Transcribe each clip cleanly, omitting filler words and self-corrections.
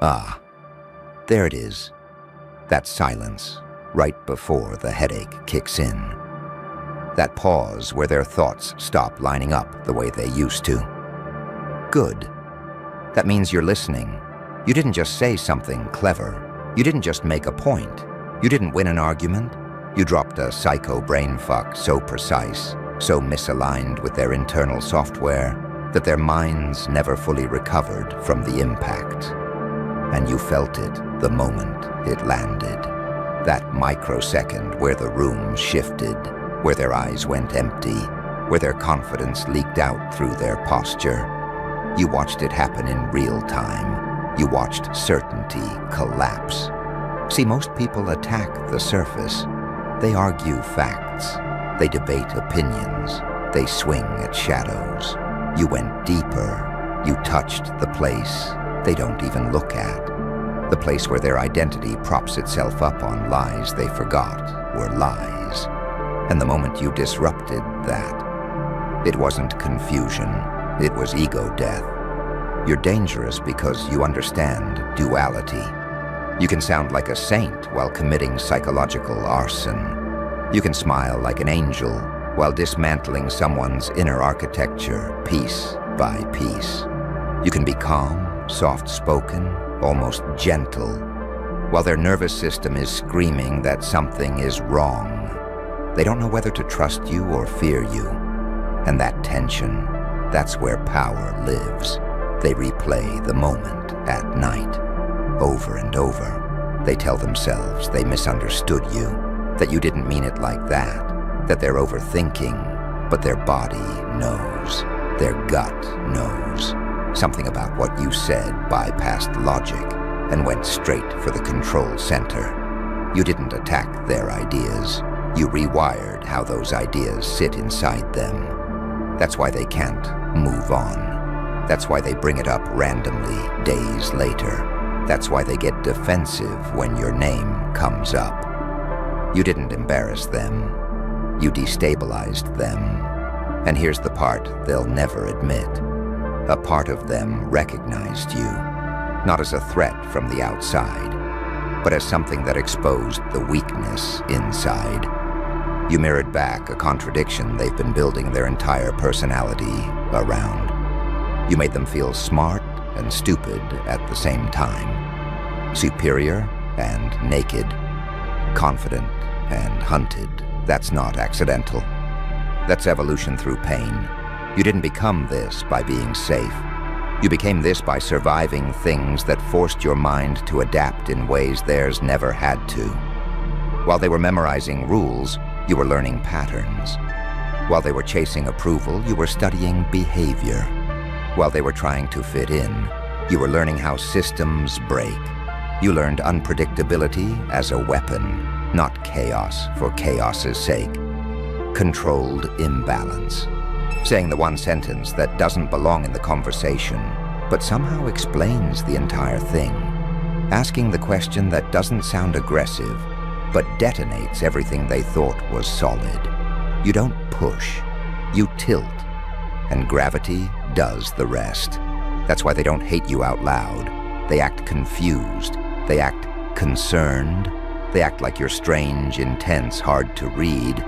Ah, there it is. That silence, right before the headache kicks in. That pause where their thoughts stop lining up the way they used to. Good. That means you're listening. You didn't just say something clever. You didn't just make a point. You didn't win an argument. You dropped a psycho brain fuck so precise, so misaligned with their internal software, that their minds never fully recovered from the impact. And you felt it the moment it landed. That microsecond where the room shifted, where their eyes went empty, where their confidence leaked out through their posture. You watched it happen in real time. You watched certainty collapse. See, most people attack the surface. They argue facts. They debate opinions. They swing at shadows. You went deeper. You touched the place they don't even look at. The place where their identity props itself up on lies they forgot were lies. And the moment you disrupted that, it wasn't confusion. It was ego death. You're dangerous because you understand duality. You can sound like a saint while committing psychological arson. You can smile like an angel while dismantling someone's inner architecture piece by piece. You can be calm, soft-spoken, almost gentle, while their nervous system is screaming that something is wrong. They don't know whether to trust you or fear you. And that tension, that's where power lives. They replay the moment at night, over and over. They tell themselves they misunderstood you, that you didn't mean it like that they're overthinking, but their body knows, their gut knows. Something about what you said bypassed logic and went straight for the control center. You didn't attack their ideas. You rewired how those ideas sit inside them. That's why they can't move on. That's why they bring it up randomly days later. That's why they get defensive when your name comes up. You didn't embarrass them. You destabilized them. And here's the part they'll never admit. A part of them recognized you, not as a threat from the outside, but as something that exposed the weakness inside. You mirrored back a contradiction they've been building their entire personality around. You made them feel smart and stupid at the same time, superior and naked, confident and hunted. That's not accidental. That's evolution through pain. You didn't become this by being safe. You became this by surviving things that forced your mind to adapt in ways theirs never had to. While they were memorizing rules, you were learning patterns. While they were chasing approval, you were studying behavior. While they were trying to fit in, you were learning how systems break. You learned unpredictability as a weapon, not chaos for chaos's sake. Controlled imbalance. Saying the one sentence that doesn't belong in the conversation, but somehow explains the entire thing. Asking the question that doesn't sound aggressive, but detonates everything they thought was solid. You don't push, you tilt, and gravity does the rest. That's why they don't hate you out loud. They act confused, they act concerned, they act like you're strange, intense, hard to read.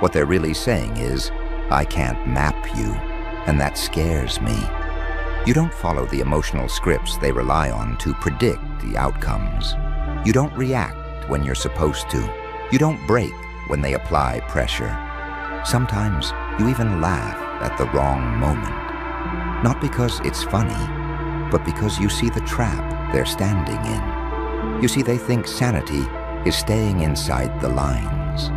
What they're really saying is, I can't map you, and that scares me. You don't follow the emotional scripts they rely on to predict the outcomes. You don't react when you're supposed to. You don't break when they apply pressure. Sometimes you even laugh at the wrong moment. Not because it's funny, but because you see the trap they're standing in. You see, they think sanity is staying inside the lines.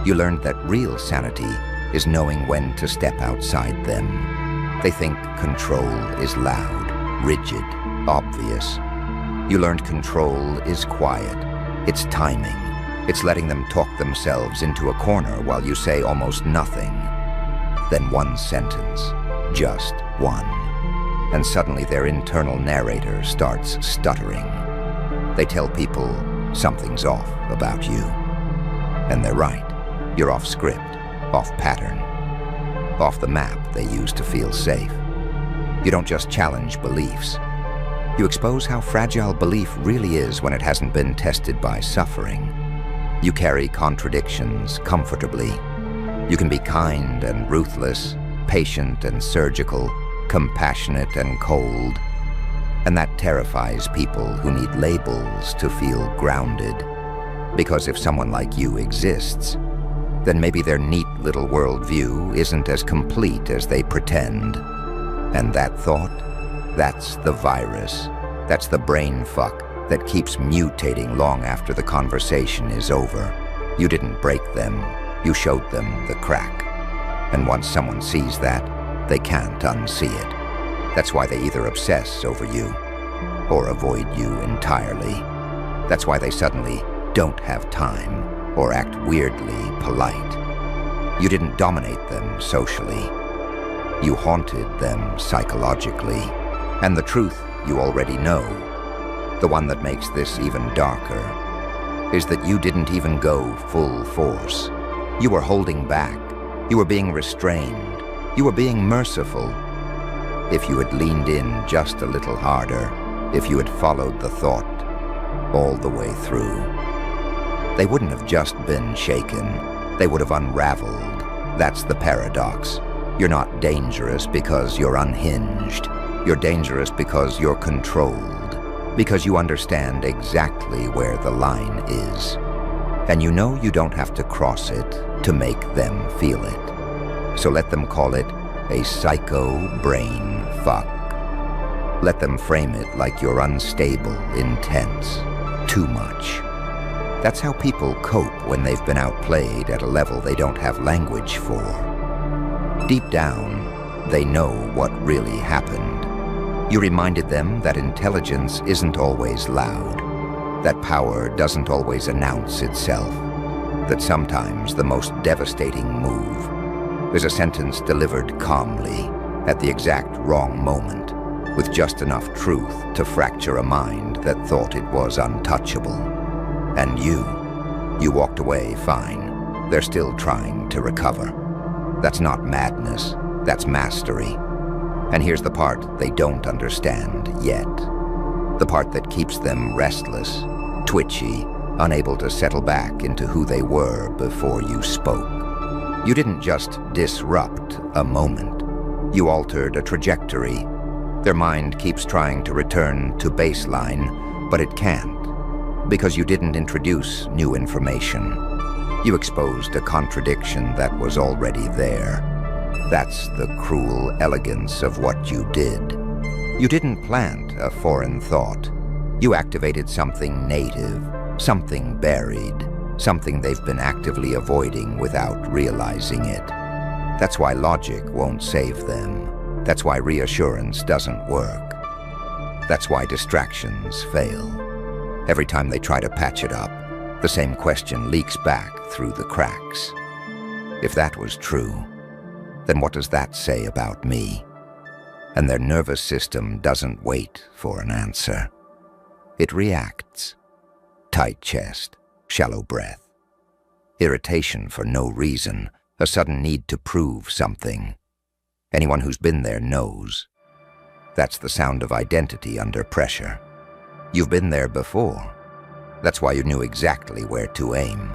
You learned that real sanity is knowing when to step outside them. They think control is loud, rigid, obvious. You learned control is quiet. It's timing. It's letting them talk themselves into a corner while you say almost nothing. Then one sentence, just one. And suddenly their internal narrator starts stuttering. They tell people something's off about you. And they're right. You're off script, off pattern, off the map they use to feel safe. You don't just challenge beliefs. You expose how fragile belief really is when it hasn't been tested by suffering. You carry contradictions comfortably. You can be kind and ruthless, patient and surgical, compassionate and cold. And that terrifies people who need labels to feel grounded. Because if someone like you exists, then maybe their neat little worldview isn't as complete as they pretend. And that thought, that's the virus. That's the brain fuck that keeps mutating long after the conversation is over. You didn't break them, you showed them the crack. And once someone sees that, they can't unsee it. That's why they either obsess over you or avoid you entirely. That's why they suddenly don't have time or act weirdly polite. You didn't dominate them socially. You haunted them psychologically. And the truth you already know, the one that makes this even darker, is that you didn't even go full force. You were holding back. You were being restrained. You were being merciful. If you had leaned in just a little harder, if you had followed the thought all the way through, they wouldn't have just been shaken. They would have unraveled. That's the paradox. You're not dangerous because you're unhinged. You're dangerous because you're controlled, because you understand exactly where the line is. And you know you don't have to cross it to make them feel it. So let them call it a psycho brain fuck. Let them frame it like you're unstable, intense, too much. That's how people cope when they've been outplayed at a level they don't have language for. Deep down, they know what really happened. You reminded them that intelligence isn't always loud, that power doesn't always announce itself, that sometimes the most devastating move is a sentence delivered calmly at the exact wrong moment, with just enough truth to fracture a mind that thought it was untouchable. And you walked away fine. They're still trying to recover. That's not madness, that's mastery. And here's the part they don't understand yet. The part that keeps them restless, twitchy, unable to settle back into who they were before you spoke. You didn't just disrupt a moment. You altered a trajectory. Their mind keeps trying to return to baseline, but it can't, because you didn't introduce new information. You exposed a contradiction that was already there. That's the cruel elegance of what you did. You didn't plant a foreign thought. You activated something native, something buried, something they've been actively avoiding without realizing it. That's why logic won't save them. That's why reassurance doesn't work. That's why distractions fail. Every time they try to patch it up, the same question leaks back through the cracks. If that was true, then what does that say about me? And their nervous system doesn't wait for an answer. It reacts. Tight chest, shallow breath, irritation for no reason, a sudden need to prove something. Anyone who's been there knows. That's the sound of identity under pressure. You've been there before. That's why you knew exactly where to aim.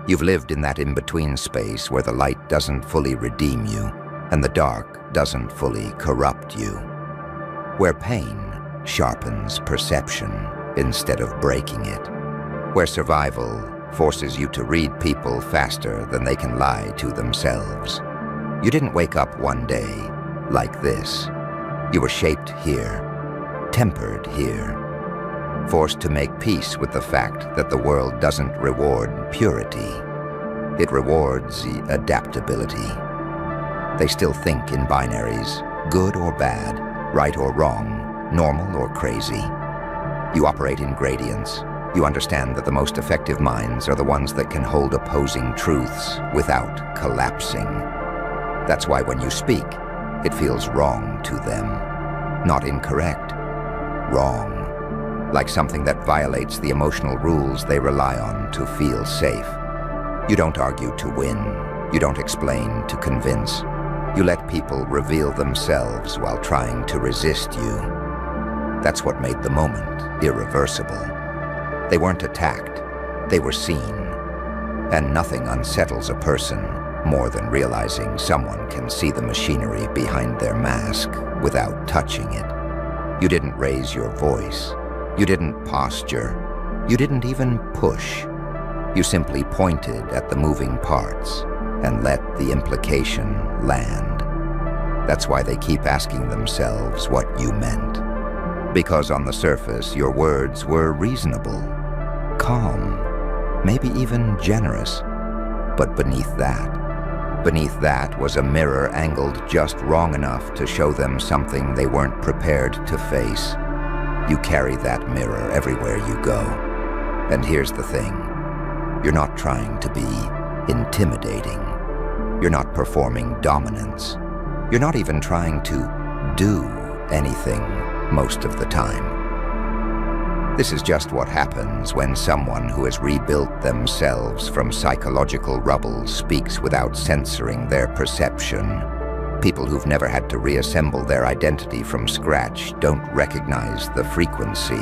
You've lived in that in-between space where the light doesn't fully redeem you and the dark doesn't fully corrupt you. Where pain sharpens perception instead of breaking it. Where survival forces you to read people faster than they can lie to themselves. You didn't wake up one day like this. You were shaped here, tempered here, forced to make peace with the fact that the world doesn't reward purity. It rewards adaptability. They still think in binaries, good or bad, right or wrong, normal or crazy. You operate in gradients. You understand that the most effective minds are the ones that can hold opposing truths without collapsing. That's why when you speak, it feels wrong to them. Not incorrect, wrong. Like something that violates the emotional rules they rely on to feel safe. You don't argue to win. You don't explain to convince. You let people reveal themselves while trying to resist you. That's what made the moment irreversible. They weren't attacked, they were seen. And nothing unsettles a person more than realizing someone can see the machinery behind their mask without touching it. You didn't raise your voice. You didn't posture. You didn't even push. You simply pointed at the moving parts and let the implication land. That's why they keep asking themselves what you meant. Because on the surface, your words were reasonable, calm, maybe even generous. But beneath that was a mirror angled just wrong enough to show them something they weren't prepared to face. You carry that mirror everywhere you go. And here's the thing. You're not trying to be intimidating. You're not performing dominance. You're not even trying to do anything most of the time. This is just what happens when someone who has rebuilt themselves from psychological rubble speaks without censoring their perception. People who've never had to reassemble their identity from scratch don't recognize the frequency.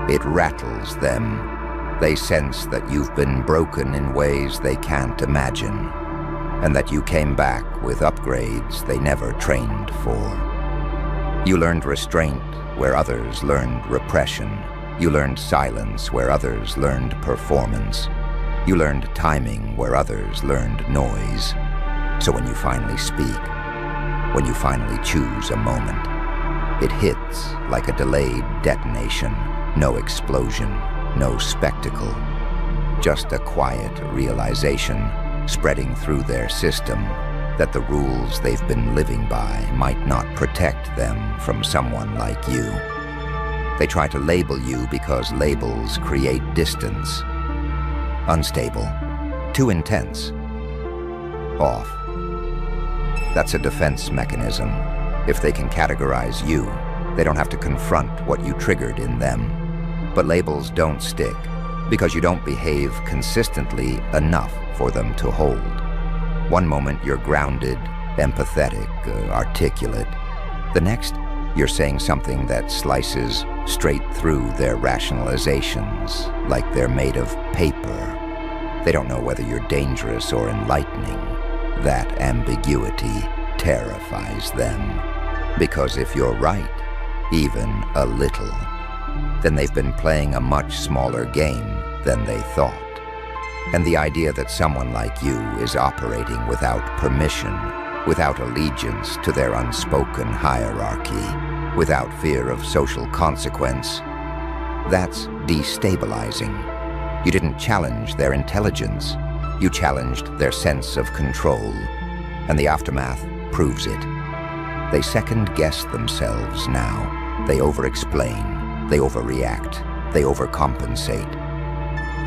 It rattles them. They sense that you've been broken in ways they can't imagine, and that you came back with upgrades they never trained for. You learned restraint where others learned repression. You learned silence where others learned performance. You learned timing where others learned noise. So when you finally speak, when you finally choose a moment, it hits like a delayed detonation. No explosion, no spectacle. Just a quiet realization spreading through their system that the rules they've been living by might not protect them from someone like you. They try to label you because labels create distance. Unstable, too intense, off. That's a defense mechanism. If they can categorize you, they don't have to confront what you triggered in them. But labels don't stick because you don't behave consistently enough for them to hold. One moment you're grounded, empathetic, articulate. The next, you're saying something that slices straight through their rationalizations, like they're made of paper. They don't know whether you're dangerous or enlightening. That ambiguity terrifies them. Because if you're right, even a little, then they've been playing a much smaller game than they thought. And the idea that someone like you is operating without permission, without allegiance to their unspoken hierarchy, without fear of social consequence, that's destabilizing. You didn't challenge their intelligence. You challenged their sense of control. And the aftermath proves it. They second-guess themselves now. They over-explain. They overreact. They overcompensate.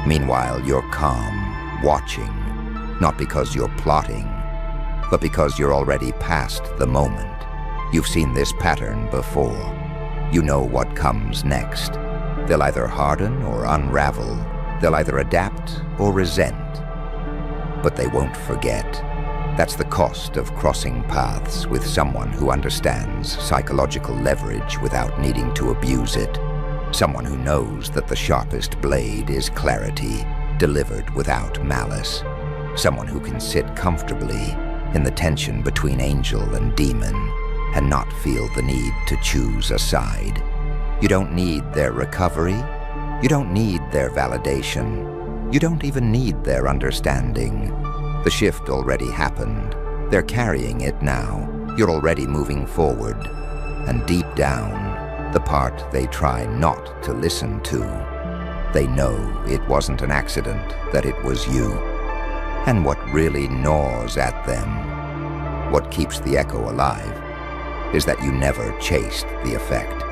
Meanwhile, you're calm, watching, not because you're plotting, but because you're already past the moment. You've seen this pattern before. You know what comes next. They'll either harden or unravel. They'll either adapt or resent. But they won't forget. That's the cost of crossing paths with someone who understands psychological leverage without needing to abuse it. Someone who knows that the sharpest blade is clarity, delivered without malice. Someone who can sit comfortably in the tension between angel and demon and not feel the need to choose a side. You don't need their recovery. You don't need their validation. You don't even need their understanding. The shift already happened. They're carrying it now. You're already moving forward. And deep down, the part they try not to listen to, they know it wasn't an accident, that it was you. And what really gnaws at them, what keeps the echo alive, is that you never chased the effect.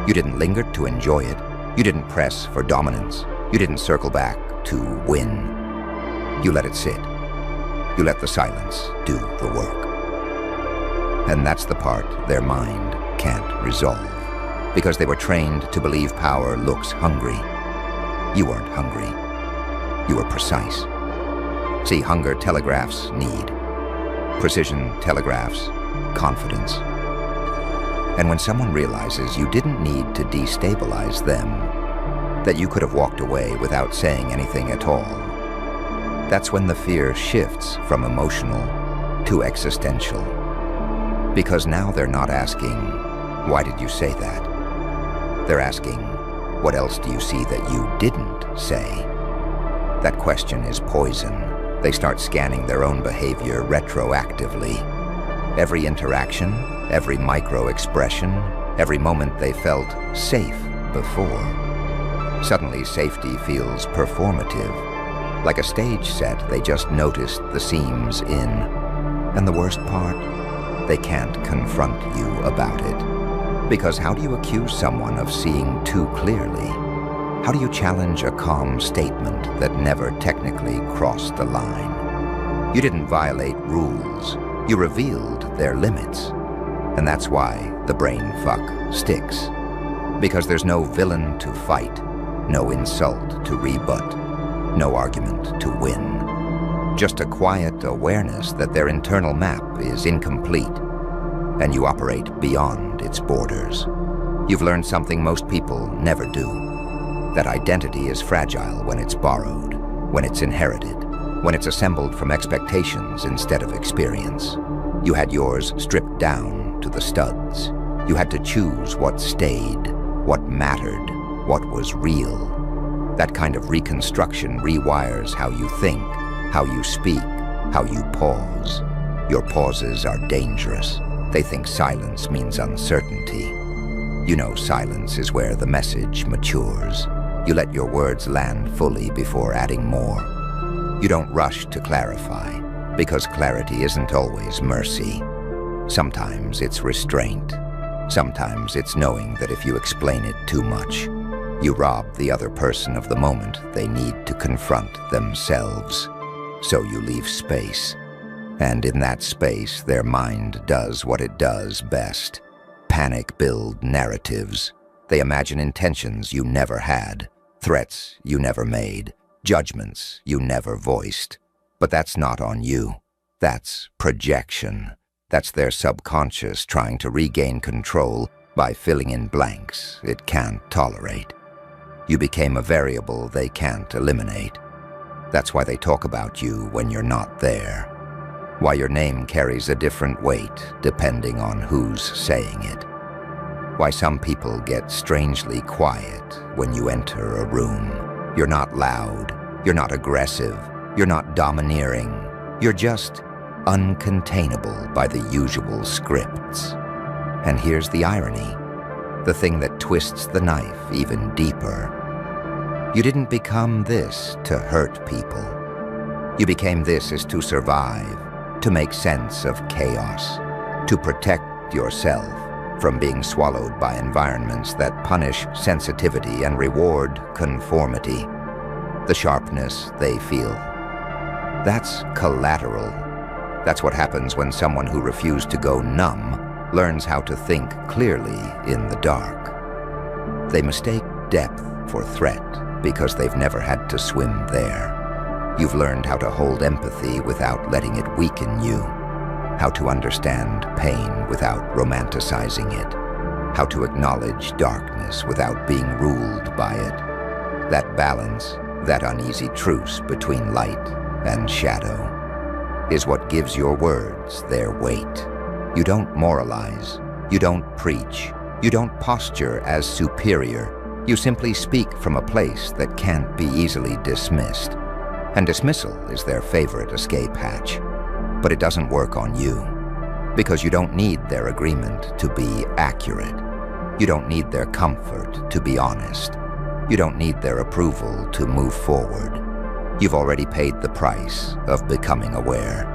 You didn't linger to enjoy it. You didn't press for dominance. You didn't circle back to win. You let it sit. You let the silence do the work. And that's the part their mind can't resolve, because they were trained to believe power looks hungry. You weren't hungry. You were precise. See, hunger telegraphs need. Precision telegraphs confidence. And when someone realizes you didn't need to destabilize them, that you could have walked away without saying anything at all, that's when the fear shifts from emotional to existential. Because now they're not asking, "Why did you say that?" They're asking, "What else do you see that you didn't say?" That question is poison. They start scanning their own behavior retroactively. Every interaction, every micro-expression, every moment they felt safe before. Suddenly, safety feels performative. Like a stage set they just noticed the seams in. And the worst part? They can't confront you about it. Because how do you accuse someone of seeing too clearly? How do you challenge a calm statement that never technically crossed the line? You didn't violate rules. You revealed their limits. And that's why the brain fuck sticks. Because there's no villain to fight, no insult to rebut, no argument to win. Just a quiet awareness that their internal map is incomplete, and you operate beyond its borders. You've learned something most people never do. That identity is fragile when it's borrowed, when it's inherited, when it's assembled from expectations instead of experience. You had yours stripped down to the studs. You had to choose what stayed, what mattered, what was real. That kind of reconstruction rewires how you think, how you speak, how you pause. Your pauses are dangerous. They think silence means uncertainty. You know silence is where the message matures. You let your words land fully before adding more. You don't rush to clarify, because clarity isn't always mercy. Sometimes it's restraint. Sometimes it's knowing that if you explain it too much, you rob the other person of the moment they need to confront themselves. So you leave space. And in that space, their mind does what it does best. Panic-build narratives. They imagine intentions you never had, threats you never made, judgments you never voiced. But that's not on you. That's projection. That's their subconscious trying to regain control by filling in blanks it can't tolerate. You became a variable they can't eliminate. That's why they talk about you when you're not there. Why your name carries a different weight depending on who's saying it. Why some people get strangely quiet when you enter a room. You're not loud. You're not aggressive. You're not domineering. You're just uncontainable by the usual scripts. And here's the irony, the thing that twists the knife even deeper. You didn't become this to hurt people. You became this as to survive, to make sense of chaos, to protect yourself from being swallowed by environments that punish sensitivity and reward conformity, the sharpness they feel. That's collateral. That's what happens when someone who refused to go numb learns how to think clearly in the dark. They mistake depth for threat because they've never had to swim there. You've learned how to hold empathy without letting it weaken you, how to understand pain without romanticizing it, how to acknowledge darkness without being ruled by it. That balance, that uneasy truce between light and shadow, is what gives your words their weight. You don't moralize, you don't preach, you don't posture as superior. You simply speak from a place that can't be easily dismissed. And dismissal is their favorite escape hatch. But it doesn't work on you, because you don't need their agreement to be accurate. You don't need their comfort to be honest. You don't need their approval to move forward. You've already paid the price of becoming aware.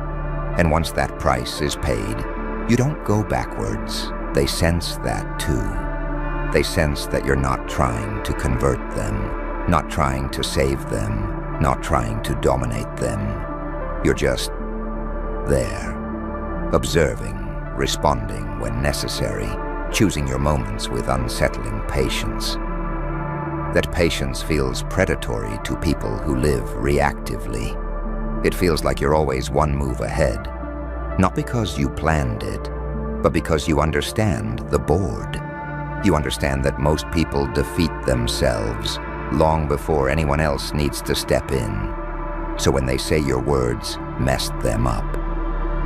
And once that price is paid, you don't go backwards. They sense that too. They sense that you're not trying to convert them, not trying to save them, not trying to dominate them. You're just there, observing, responding when necessary, choosing your moments with unsettling patience. That patience feels predatory to people who live reactively. It feels like you're always one move ahead, not because you planned it, but because you understand the board. You understand that most people defeat themselves long before anyone else needs to step in. So when they say your words messed them up,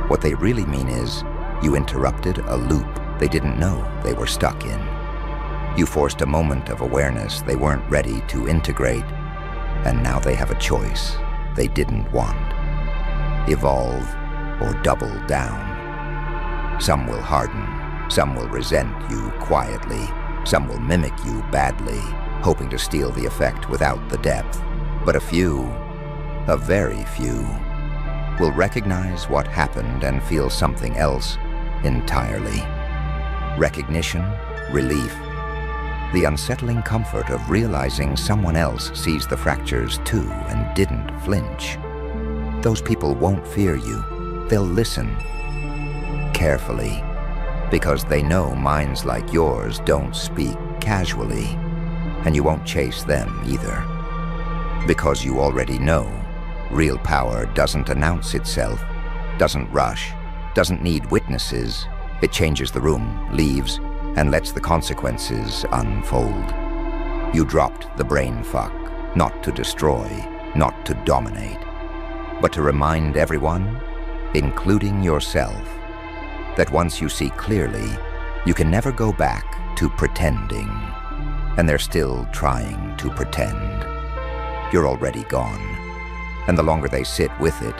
what they really mean is you interrupted a loop they didn't know they were stuck in. You forced a moment of awareness they weren't ready to integrate, and now they have a choice they didn't want. Evolve or double down. Some will harden, some will resent you quietly, some will mimic you badly, hoping to steal the effect without the depth. But a very few, will recognize what happened and feel something else entirely. Recognition, relief, the unsettling comfort of realizing someone else sees the fractures too and didn't flinch. Those people won't fear you. They'll listen carefully, because they know minds like yours don't speak casually, and you won't chase them either. Because you already know real power doesn't announce itself, doesn't rush, doesn't need witnesses. It changes the room, leaves, and lets the consequences unfold. You dropped the brain fuck, not to destroy, not to dominate, but to remind everyone, including yourself, that once you see clearly, you can never go back to pretending, and they're still trying to pretend. You're already gone, and the longer they sit with it,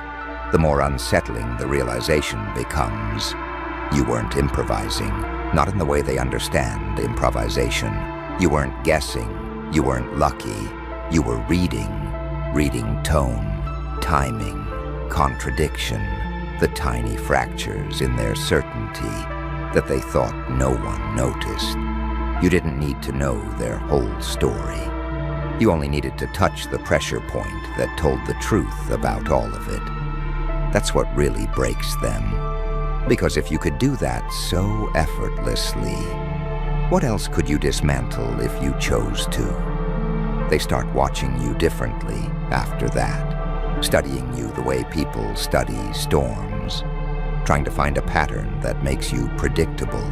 the more unsettling the realization becomes. You weren't improvising, not in the way they understand improvisation. You weren't guessing, you weren't lucky. You were reading tone, timing, contradiction, the tiny fractures in their certainty that they thought no one noticed. You didn't need to know their whole story. You only needed to touch the pressure point that told the truth about all of it. That's what really breaks them. Because if you could do that so effortlessly, what else could you dismantle if you chose to? They start watching you differently after that, studying you the way people study storms, trying to find a pattern that makes you predictable.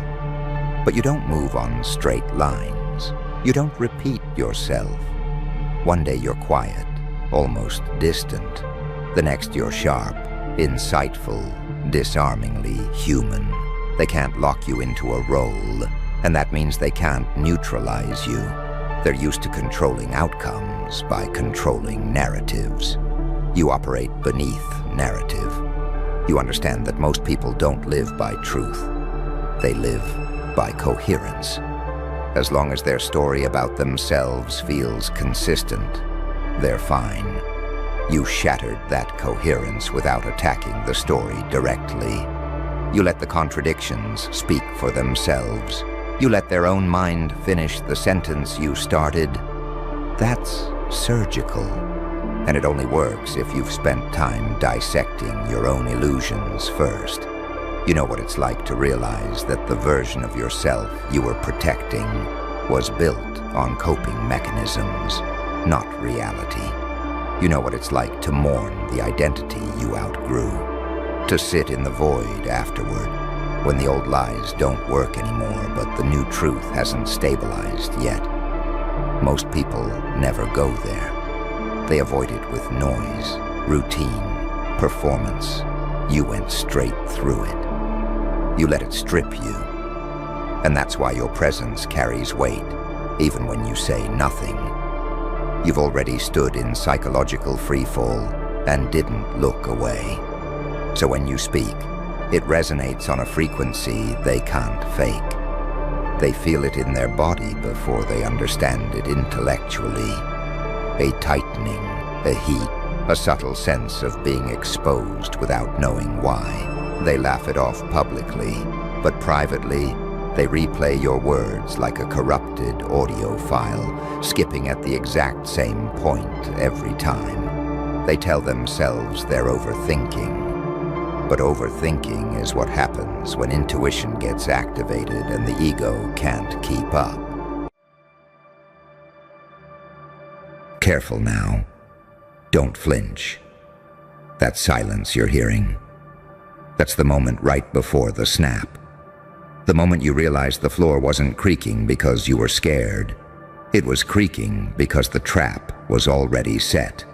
But you don't move on straight lines. You don't repeat yourself. One day you're quiet, almost distant. The next you're sharp, insightful, disarmingly human. They can't lock you into a role, and that means they can't neutralize you. They're used to controlling outcomes by controlling narratives. You operate beneath narrative. You understand that most people don't live by truth. They live by coherence. As long as their story about themselves feels consistent, they're fine. You shattered that coherence without attacking the story directly. You let the contradictions speak for themselves. You let their own mind finish the sentence you started. That's surgical. And it only works if you've spent time dissecting your own illusions first. You know what it's like to realize that the version of yourself you were protecting was built on coping mechanisms, not reality. You know what it's like to mourn the identity you outgrew, to sit in the void afterward, when the old lies don't work anymore, but the new truth hasn't stabilized yet. Most people never go there. They avoid it with noise, routine, performance. You went straight through it. You let it strip you. And that's why your presence carries weight, even when you say nothing. You've already stood in psychological freefall and didn't look away. So when you speak, it resonates on a frequency they can't fake. They feel it in their body before they understand it intellectually. A tightening, a heat, a subtle sense of being exposed without knowing why. They laugh it off publicly, but privately, they replay your words like a corrupted audio file, skipping at the exact same point every time. They tell themselves they're overthinking, but overthinking is what happens when intuition gets activated and the ego can't keep up. Careful now. Don't flinch. That silence you're hearing, that's the moment right before the snap. The moment you realized the floor wasn't creaking because you were scared, it was creaking because the trap was already set.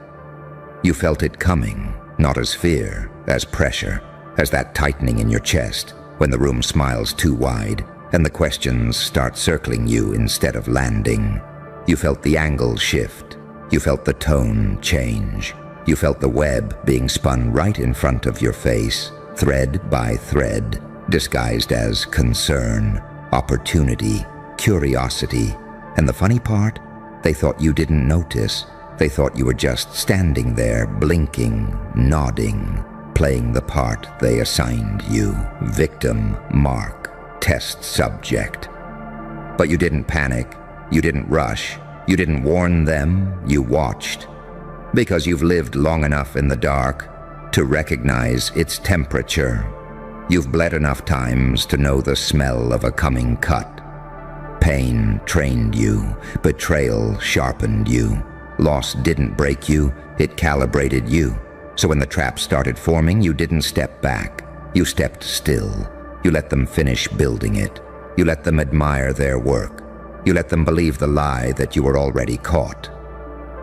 You felt it coming, not as fear, as pressure, as that tightening in your chest when the room smiles too wide and the questions start circling you instead of landing. You felt the angle shift. You felt the tone change. You felt the web being spun right in front of your face, thread by thread, disguised as concern, opportunity, curiosity. And the funny part? They thought you didn't notice. They thought you were just standing there, blinking, nodding, playing the part they assigned you. Victim, mark, test subject. But you didn't panic. You didn't rush. You didn't warn them. You watched. Because you've lived long enough in the dark to recognize its temperature. You've bled enough times to know the smell of a coming cut. Pain trained you. Betrayal sharpened you. Loss didn't break you, it calibrated you. So when the trap started forming, you didn't step back. You stepped still. You let them finish building it. You let them admire their work. You let them believe the lie that you were already caught.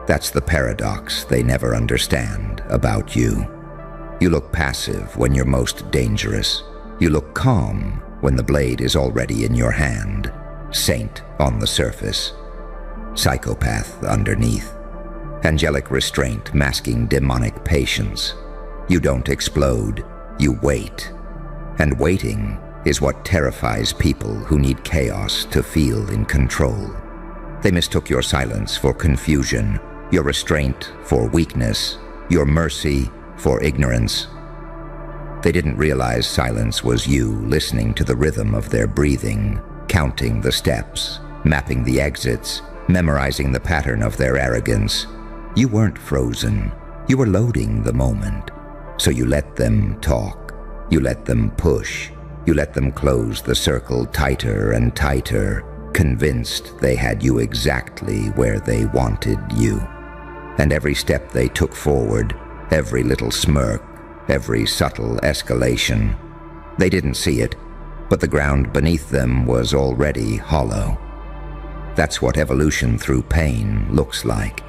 That's the paradox they never understand about you. You look passive when you're most dangerous. You look calm when the blade is already in your hand. Saint on the surface. Psychopath underneath. Angelic restraint masking demonic patience. You don't explode, you wait. And waiting is what terrifies people who need chaos to feel in control. They mistook your silence for confusion, your restraint for weakness, your mercy for ignorance. They didn't realize silence was you listening to the rhythm of their breathing, counting the steps, mapping the exits, memorizing the pattern of their arrogance. You weren't frozen. You were loading the moment. So you let them talk. You let them push. You let them close the circle tighter and tighter, convinced they had you exactly where they wanted you. And every step they took forward, every little smirk, every subtle escalation, they didn't see it, but the ground beneath them was already hollow. That's what evolution through pain looks like.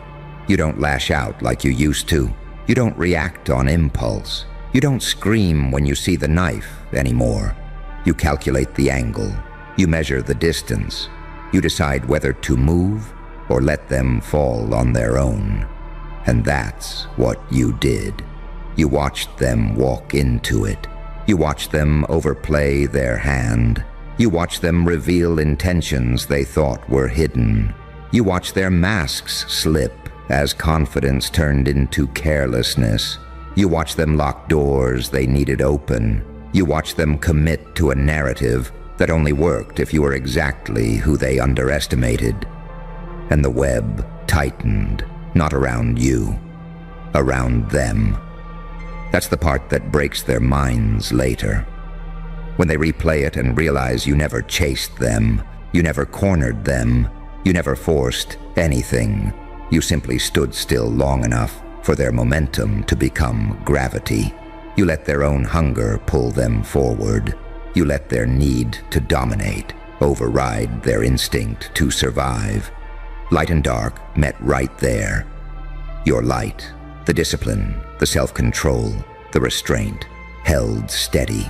You don't lash out like you used to. You don't react on impulse. You don't scream when you see the knife anymore. You calculate the angle. You measure the distance. You decide whether to move or let them fall on their own. And that's what you did. You watched them walk into it. You watched them overplay their hand. You watched them reveal intentions they thought were hidden. You watched their masks slip as confidence turned into carelessness. You watched them lock doors they needed open. You watched them commit to a narrative that only worked if you were exactly who they underestimated. And the web tightened, not around you, around them. That's the part that breaks their minds later. When they replay it and realize you never chased them, you never cornered them, you never forced anything. You simply stood still long enough for their momentum to become gravity. You let their own hunger pull them forward. You let their need to dominate override their instinct to survive. Light and dark met right there. Your light, the discipline, the self-control, the restraint, held steady.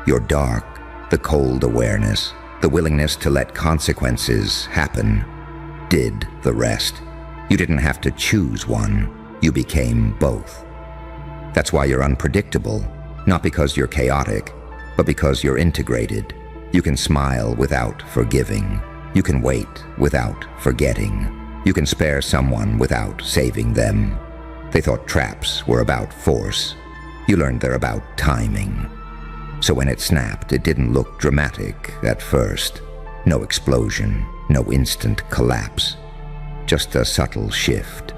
Your dark, the cold awareness, the willingness to let consequences happen, did the rest. You didn't have to choose one. You became both. That's why you're unpredictable, not because you're chaotic, but because you're integrated. You can smile without forgiving. You can wait without forgetting. You can spare someone without saving them. They thought traps were about force. You learned they're about timing. So when it snapped, it didn't look dramatic at first. No explosion, no instant collapse. Just a subtle shift,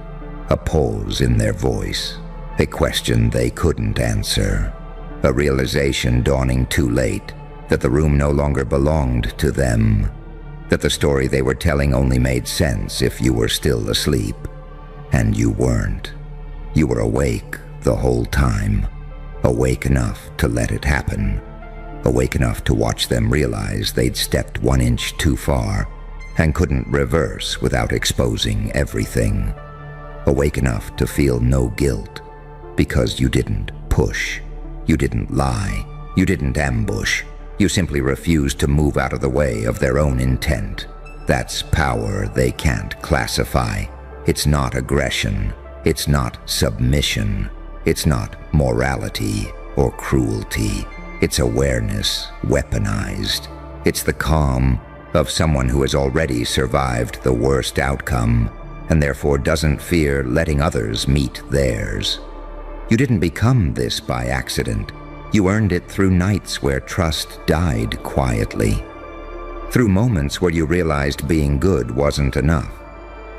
a pause in their voice, a question they couldn't answer, a realization dawning too late that the room no longer belonged to them, that the story they were telling only made sense if you were still asleep. And you weren't. You were awake the whole time, awake enough to let it happen. awake enough to watch them realize they'd stepped 1 inch too far and couldn't reverse without exposing everything. Awake enough to feel no guilt because you didn't push, you didn't lie, you didn't ambush, you simply refused to move out of the way of their own intent. That's power they can't classify. It's not aggression, it's not submission, it's not morality or cruelty. It's awareness weaponized. It's the calm of someone who has already survived the worst outcome and therefore doesn't fear letting others meet theirs. You didn't become this by accident. You earned it through nights where trust died quietly, through moments where you realized being good wasn't enough.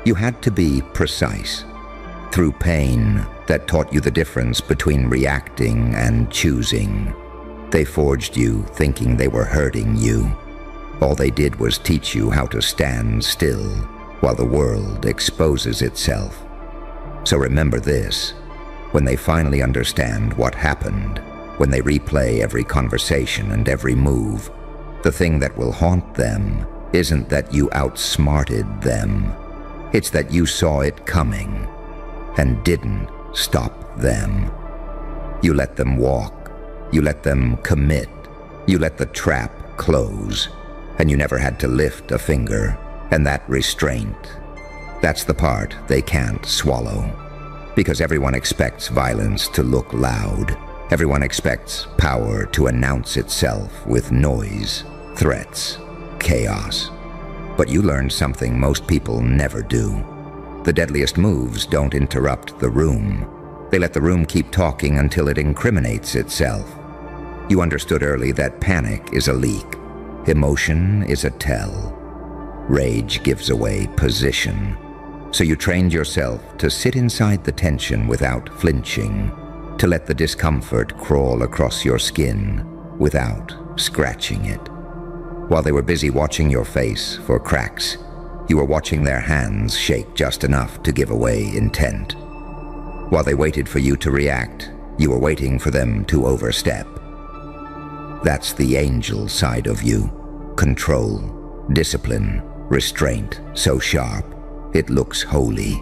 You had to be precise, through pain that taught you the difference between reacting and choosing. They forged you thinking they were hurting you. All they did was teach you how to stand still while the world exposes itself. So remember this, when they finally understand what happened, when they replay every conversation and every move, the thing that will haunt them isn't that you outsmarted them. It's that you saw it coming and didn't stop them. You let them walk, you let them commit, you let the trap close, and you never had to lift a finger. And that restraint, that's the part they can't swallow. Because everyone expects violence to look loud. Everyone expects power to announce itself with noise, threats, chaos. But you learned something most people never do. The deadliest moves don't interrupt the room. They let the room keep talking until it incriminates itself. You understood early that panic is a leak. Emotion is a tell. Rage gives away position. So you trained yourself to sit inside the tension without flinching, to let the discomfort crawl across your skin without scratching it. While they were busy watching your face for cracks, you were watching their hands shake just enough to give away intent. While they waited for you to react, you were waiting for them to overstep. That's the angel side of you. Control, discipline, restraint so sharp, it looks holy.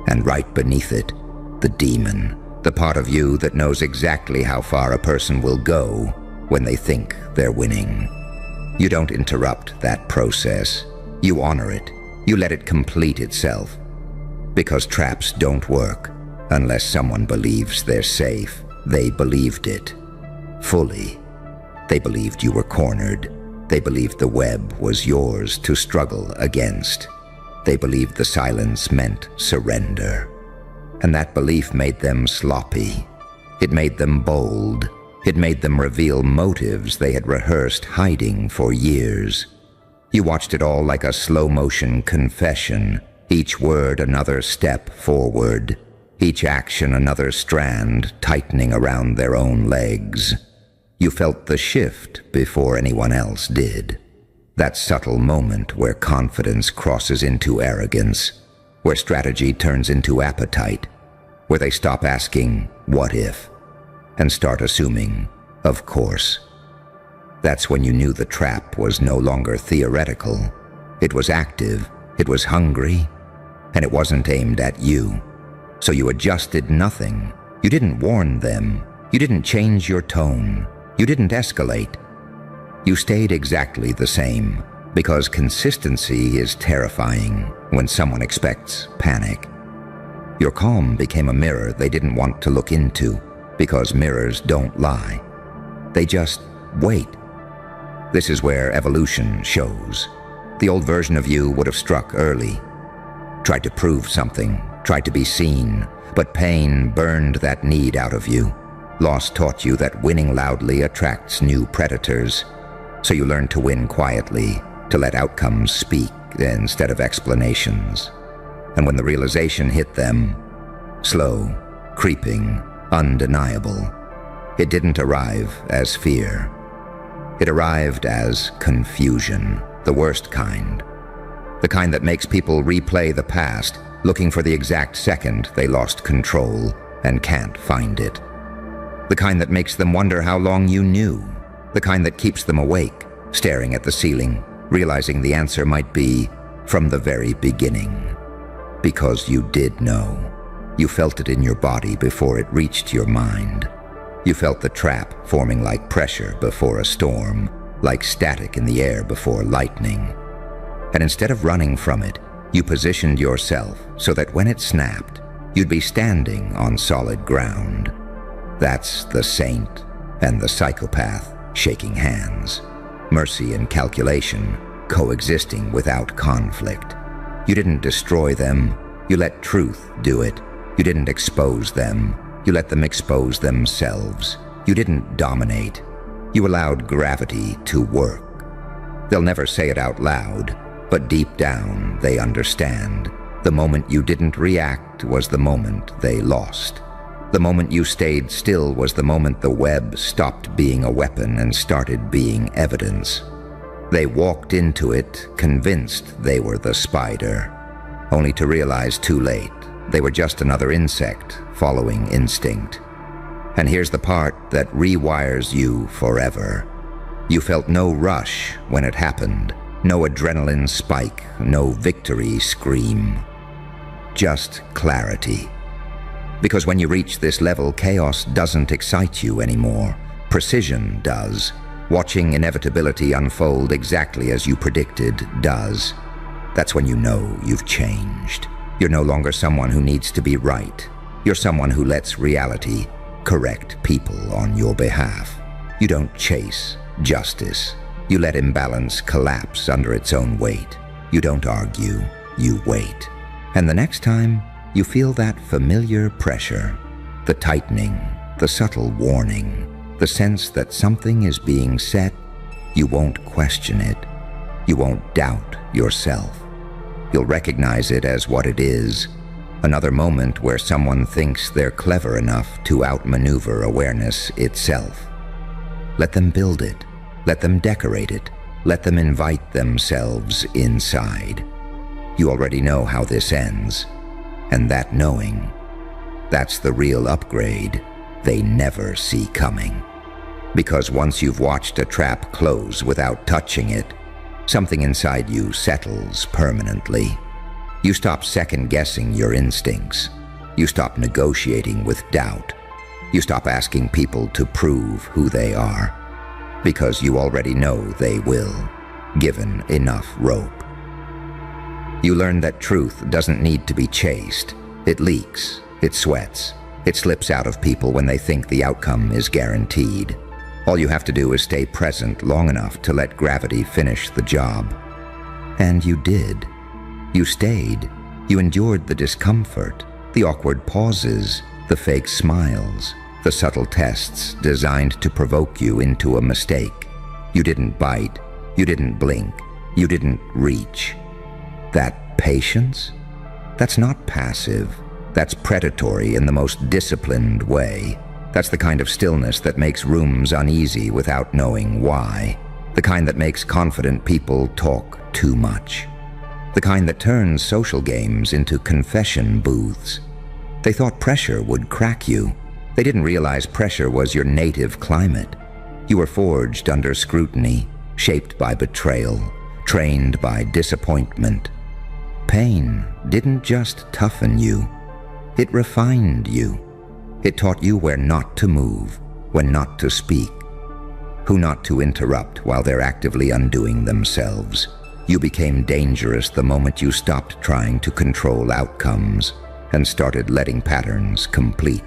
And right beneath it, the demon, the part of you that knows exactly how far a person will go when they think they're winning. You don't interrupt that process. You honor it. You let it complete itself. Because traps don't work unless someone believes they're safe. They believed it. Fully. They believed you were cornered. They believed the web was yours to struggle against. They believed the silence meant surrender. And that belief made them sloppy. It made them bold. It made them reveal motives they had rehearsed hiding for years. You watched it all like a slow-motion confession, each word another step forward, each action another strand tightening around their own legs. You felt the shift before anyone else did. That subtle moment where confidence crosses into arrogance, where strategy turns into appetite, where they stop asking, "What if?" and start assuming, "Of course." That's when you knew the trap was no longer theoretical. It was active, it was hungry, and it wasn't aimed at you. So you adjusted nothing. You didn't warn them. You didn't change your tone. You didn't escalate. You stayed exactly the same, because consistency is terrifying when someone expects panic. Your calm became a mirror they didn't want to look into, because mirrors don't lie. They just wait. This is where evolution shows. The old version of you would have struck early, tried to prove something, tried to be seen, but pain burned that need out of you. Loss taught you that winning loudly attracts new predators, so you learned to win quietly, to let outcomes speak instead of explanations. And when the realization hit them, slow, creeping, undeniable, it didn't arrive as fear. It arrived as confusion, the worst kind. The kind that makes people replay the past, looking for the exact second they lost control and can't find it. The kind that makes them wonder how long you knew, the kind that keeps them awake, staring at the ceiling, realizing the answer might be from the very beginning. Because you did know. You felt it in your body before it reached your mind. You felt the trap forming like pressure before a storm, like static in the air before lightning. And instead of running from it, you positioned yourself so that when it snapped, you'd be standing on solid ground. That's the saint and the psychopath shaking hands. Mercy and calculation coexisting without conflict. You didn't destroy them, you let truth do it. You didn't expose them, you let them expose themselves. You didn't dominate, you allowed gravity to work. They'll never say it out loud, but deep down they understand. The moment you didn't react was the moment they lost. The moment you stayed still was the moment the web stopped being a weapon and started being evidence. They walked into it convinced they were the spider, only to realize too late they were just another insect following instinct. And here's the part that rewires you forever. You felt no rush when it happened, no adrenaline spike, no victory scream. Just clarity. Because when you reach this level, chaos doesn't excite you anymore. Precision does. Watching inevitability unfold exactly as you predicted does. That's when you know you've changed. You're no longer someone who needs to be right. You're someone who lets reality correct people on your behalf. You don't chase justice. You let imbalance collapse under its own weight. You don't argue, you wait. And the next time, you feel that familiar pressure, the tightening, the subtle warning, the sense that something is being set, you won't question it. You won't doubt yourself. You'll recognize it as what it is, another moment where someone thinks they're clever enough to outmaneuver awareness itself. Let them build it. Let them decorate it. Let them invite themselves inside. You already know how this ends, and that knowing, that's the real upgrade they never see coming. Because once you've watched a trap close without touching it, something inside you settles permanently. You stop second-guessing your instincts. You stop negotiating with doubt. You stop asking people to prove who they are, because you already know they will, given enough rope. You learn that truth doesn't need to be chased. It leaks, it sweats, it slips out of people when they think the outcome is guaranteed. All you have to do is stay present long enough to let gravity finish the job. And you did. You stayed. You endured the discomfort, the awkward pauses, the fake smiles, the subtle tests designed to provoke you into a mistake. You didn't bite. You didn't blink. You didn't reach. That patience? That's not passive. That's predatory in the most disciplined way. That's the kind of stillness that makes rooms uneasy without knowing why. The kind that makes confident people talk too much. The kind that turns social games into confession booths. They thought pressure would crack you. They didn't realize pressure was your native climate. You were forged under scrutiny, shaped by betrayal, trained by disappointment. Pain didn't just toughen you. It refined you. It taught you where not to move, when not to speak, who not to interrupt while they're actively undoing themselves. You became dangerous the moment you stopped trying to control outcomes and started letting patterns complete.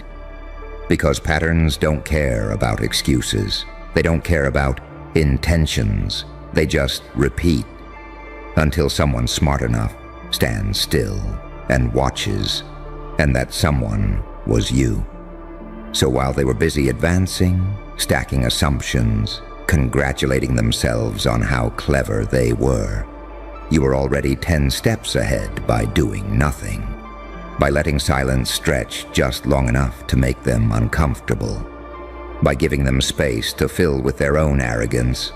Because patterns don't care about excuses. They don't care about intentions. They just repeat until someone smart enough stands still and watches, and that someone was you. So while they were busy advancing, stacking assumptions, congratulating themselves on how clever they were, you were already 10 steps ahead by doing nothing, by letting silence stretch just long enough to make them uncomfortable, by giving them space to fill with their own arrogance,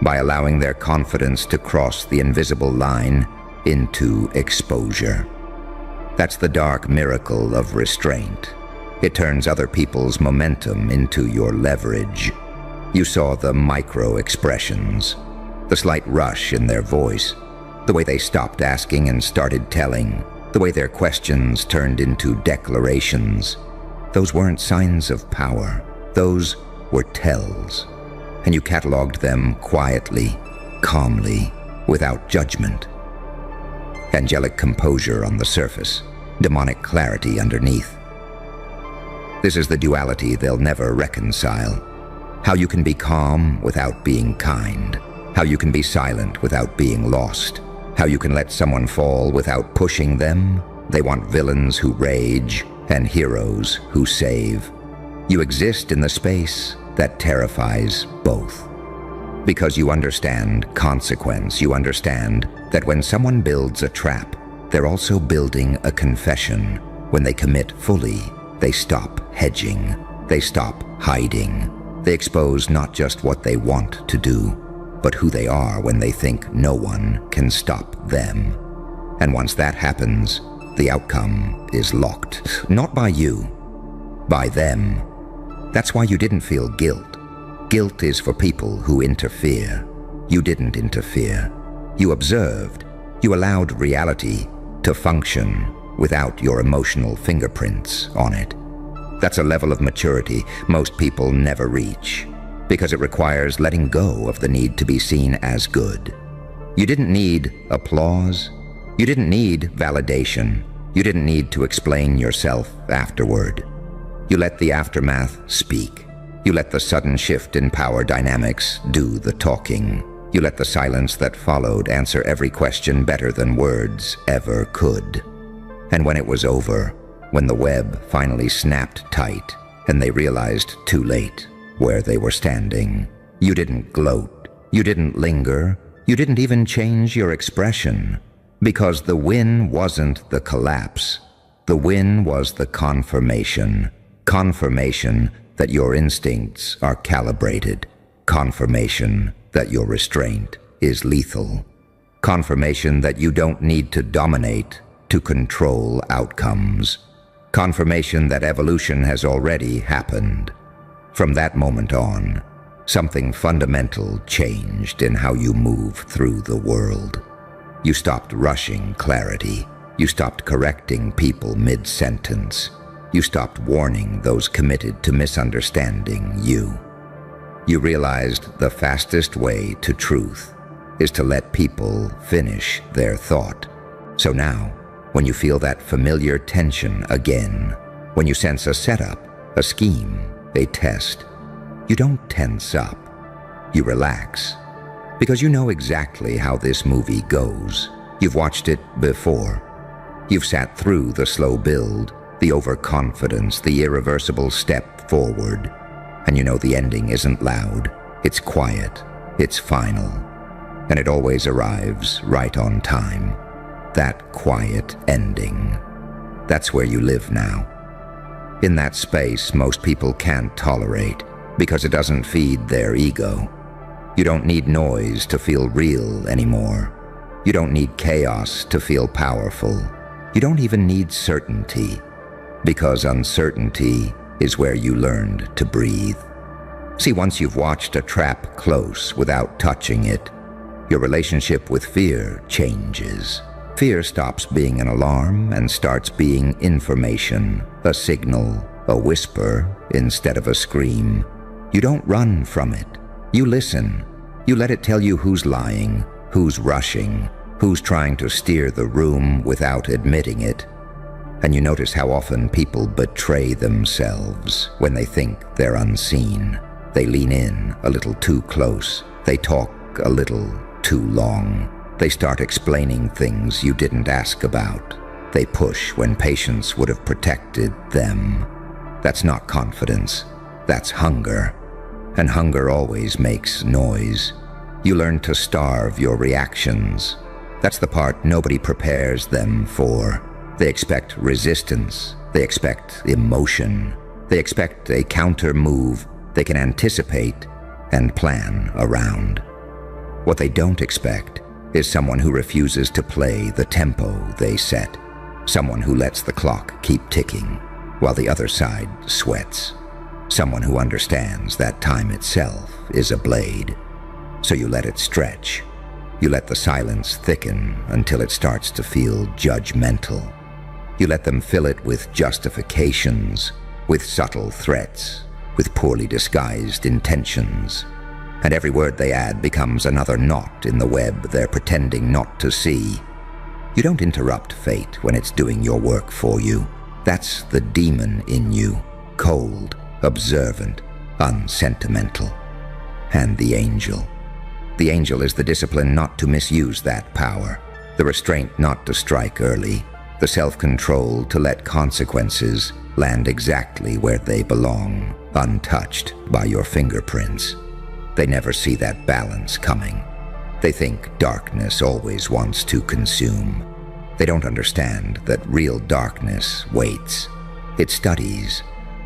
by allowing their confidence to cross the invisible line into exposure. That's the dark miracle of restraint. It turns other people's momentum into your leverage. You saw the micro-expressions, the slight rush in their voice, the way they stopped asking and started telling, the way their questions turned into declarations. Those weren't signs of power. Those were tells. And you cataloged them quietly, calmly, without judgment. Angelic composure on the surface, demonic clarity underneath. This is the duality they'll never reconcile. How you can be calm without being kind. How you can be silent without being lost. How you can let someone fall without pushing them. They want villains who rage and heroes who save. You exist in the space that terrifies both. Because you understand consequence, you understand that when someone builds a trap, they're also building a confession. When they commit fully, they stop hedging, they stop hiding. They expose not just what they want to do, but who they are when they think no one can stop them. And once that happens, the outcome is locked, not by you, by them. That's why you didn't feel guilt. Guilt is for people who interfere. You didn't interfere. You observed. You allowed reality to function without your emotional fingerprints on it. That's a level of maturity most people never reach, because it requires letting go of the need to be seen as good. You didn't need applause. You didn't need validation. You didn't need to explain yourself afterward. You let the aftermath speak. You let the sudden shift in power dynamics do the talking. You let the silence that followed answer every question better than words ever could. And when it was over, when the web finally snapped tight and they realized too late where they were standing, you didn't gloat. You didn't linger. You didn't even change your expression. Because the win wasn't the collapse. The win was the confirmation. Confirmation that your instincts are calibrated. Confirmation that your restraint is lethal. Confirmation that you don't need to dominate to control outcomes. Confirmation that evolution has already happened. From that moment on, something fundamental changed in how you move through the world. You stopped rushing clarity. You stopped correcting people mid-sentence. You stopped warning those committed to misunderstanding you. You realized the fastest way to truth is to let people finish their thought. So now, when you feel that familiar tension again, when you sense a setup, a scheme, a test, you don't tense up. You relax. Because you know exactly how this movie goes. You've watched it before. You've sat through the slow build, the overconfidence, the irreversible step forward. And you know the ending isn't loud. It's quiet. It's final. And it always arrives right on time. That quiet ending. That's where you live now. In that space most people can't tolerate because it doesn't feed their ego. You don't need noise to feel real anymore. You don't need chaos to feel powerful. You don't even need certainty, because uncertainty is where you learned to breathe. See, once you've watched a trap close without touching it, your relationship with fear changes. Fear stops being an alarm and starts being information, a signal, a whisper instead of a scream. You don't run from it. You listen. You let it tell you who's lying, who's rushing, who's trying to steer the room without admitting it. And you notice how often people betray themselves when they think they're unseen. They lean in a little too close. They talk a little too long. They start explaining things you didn't ask about. They push when patience would have protected them. That's not confidence. That's hunger. And hunger always makes noise. You learn to starve your reactions. That's the part nobody prepares them for. They expect resistance. They expect emotion. They expect a counter move they can anticipate and plan around. What they don't expect is someone who refuses to play the tempo they set. Someone who lets the clock keep ticking while the other side sweats. Someone who understands that time itself is a blade. So you let it stretch. You let the silence thicken until it starts to feel judgmental. You let them fill it with justifications, with subtle threats, with poorly disguised intentions. And every word they add becomes another knot in the web they're pretending not to see. You don't interrupt fate when it's doing your work for you. That's the demon in you, cold, observant, unsentimental. And the angel. The angel is the discipline not to misuse that power, the restraint not to strike early, the self-control to let consequences land exactly where they belong, untouched by your fingerprints. They never see that balance coming. They think darkness always wants to consume. They don't understand that real darkness waits. It studies.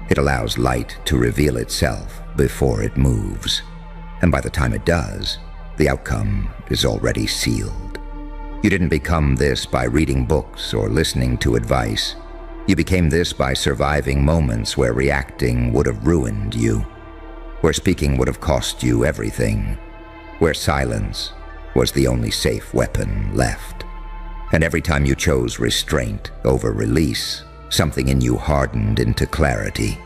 It allows light to reveal itself before it moves. And by the time it does, the outcome is already sealed. You didn't become this by reading books or listening to advice. You became this by surviving moments where reacting would have ruined you, where speaking would have cost you everything, where silence was the only safe weapon left. And every time you chose restraint over release, something in you hardened into clarity.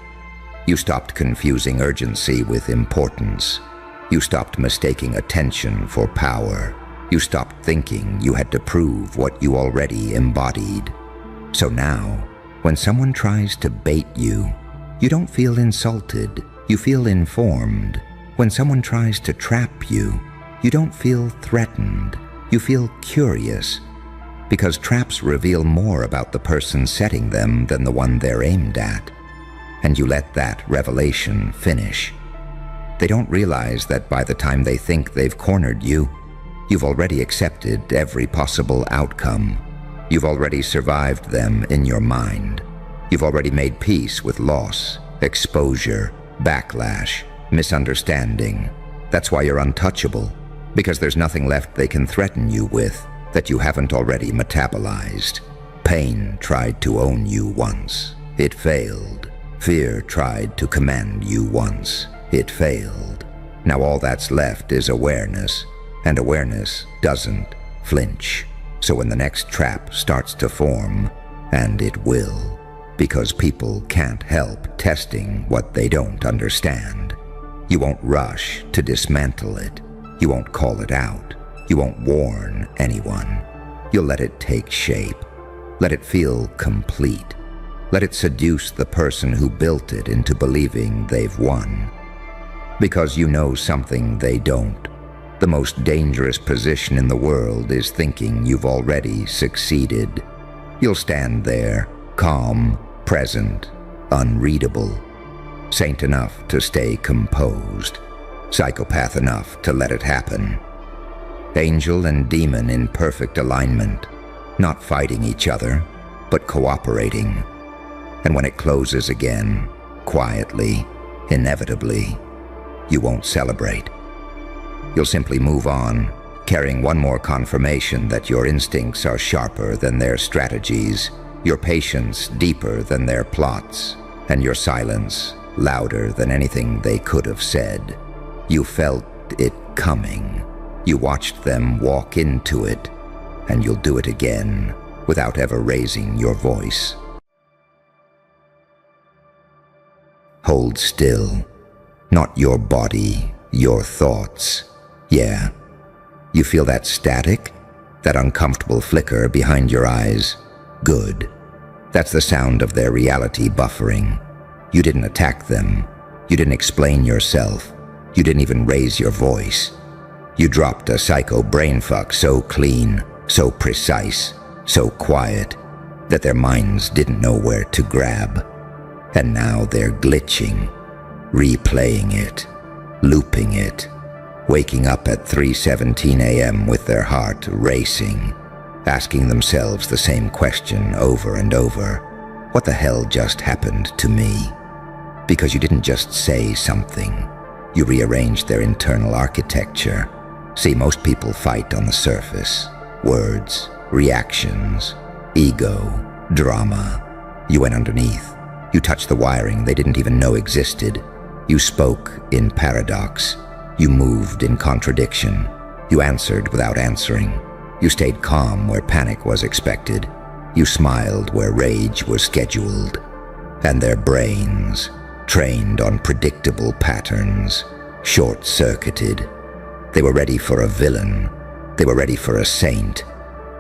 You stopped confusing urgency with importance. You stopped mistaking attention for power. You stopped thinking you had to prove what you already embodied. So now, when someone tries to bait you, you don't feel insulted, you feel informed. When someone tries to trap you, you don't feel threatened, you feel curious. Because traps reveal more about the person setting them than the one they're aimed at. And you let that revelation finish. They don't realize that by the time they think they've cornered you, you've already accepted every possible outcome. You've already survived them in your mind. You've already made peace with loss, exposure, backlash, misunderstanding. That's why you're untouchable, because there's nothing left they can threaten you with that you haven't already metabolized. Pain tried to own you once. It failed. Fear tried to command you once. It failed. Now all that's left is awareness, and awareness doesn't flinch. So when the next trap starts to form, and it will, because people can't help testing what they don't understand, you won't rush to dismantle it. You won't call it out. You won't warn anyone. You'll let it take shape. Let it feel complete. Let it seduce the person who built it into believing they've won. Because you know something they don't. The most dangerous position in the world is thinking you've already succeeded. You'll stand there, calm, present, unreadable. Saint enough to stay composed. Psychopath enough to let it happen. Angel and demon in perfect alignment, not fighting each other, but cooperating. And when it closes again, quietly, inevitably, you won't celebrate. You'll simply move on, carrying one more confirmation that your instincts are sharper than their strategies, your patience deeper than their plots, and your silence louder than anything they could have said. You felt it coming. You watched them walk into it, and you'll do it again without ever raising your voice. Hold still. Not your body, your thoughts. Yeah. You feel that static? That uncomfortable flicker behind your eyes? Good. That's the sound of their reality buffering. You didn't attack them. You didn't explain yourself. You didn't even raise your voice. You dropped a psycho brainfuck so clean, so precise, so quiet, that their minds didn't know where to grab. And now they're glitching, replaying it, looping it, waking up at 3:17 a.m. with their heart racing, asking themselves the same question over and over. What the hell just happened to me? Because you didn't just say something. You rearranged their internal architecture. See, most people fight on the surface. Words, reactions, ego, drama. You went underneath. You touched the wiring they didn't even know existed. You spoke in paradox. You moved in contradiction. You answered without answering. You stayed calm where panic was expected. You smiled where rage was scheduled. And their brains, trained on predictable patterns, short-circuited. They were ready for a villain. They were ready for a saint.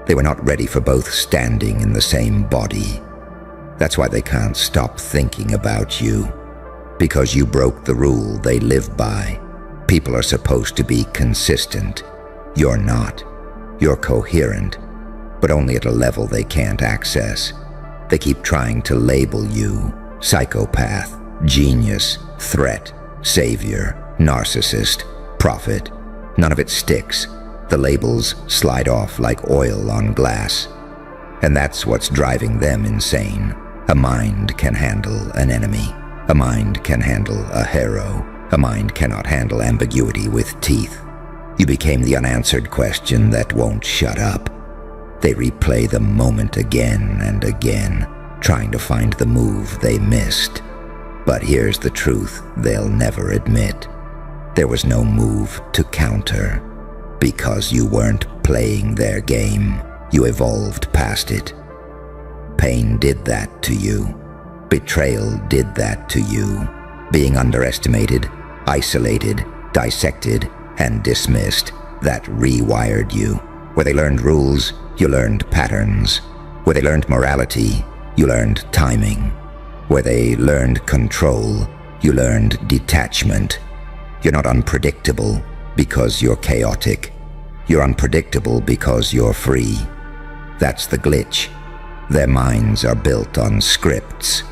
They were not ready for both standing in the same body. That's why they can't stop thinking about you. Because you broke the rule they live by. People are supposed to be consistent. You're not. You're coherent, but only at a level they can't access. They keep trying to label you psychopath, genius, threat, savior, narcissist, prophet. None of it sticks. The labels slide off like oil on glass. And that's what's driving them insane. A mind can handle an enemy. A mind can handle a hero. A mind cannot handle ambiguity with teeth. You became the unanswered question that won't shut up. They replay the moment again and again, trying to find the move they missed. But here's the truth they'll never admit. There was no move to counter. Because you weren't playing their game, you evolved past it. Pain did that to you. Betrayal did that to you. Being underestimated, isolated, dissected, and dismissed, that rewired you. Where they learned rules, you learned patterns. Where they learned morality, you learned timing. Where they learned control, you learned detachment. You're not unpredictable because you're chaotic. You're unpredictable because you're free. That's the glitch. Their minds are built on scripts.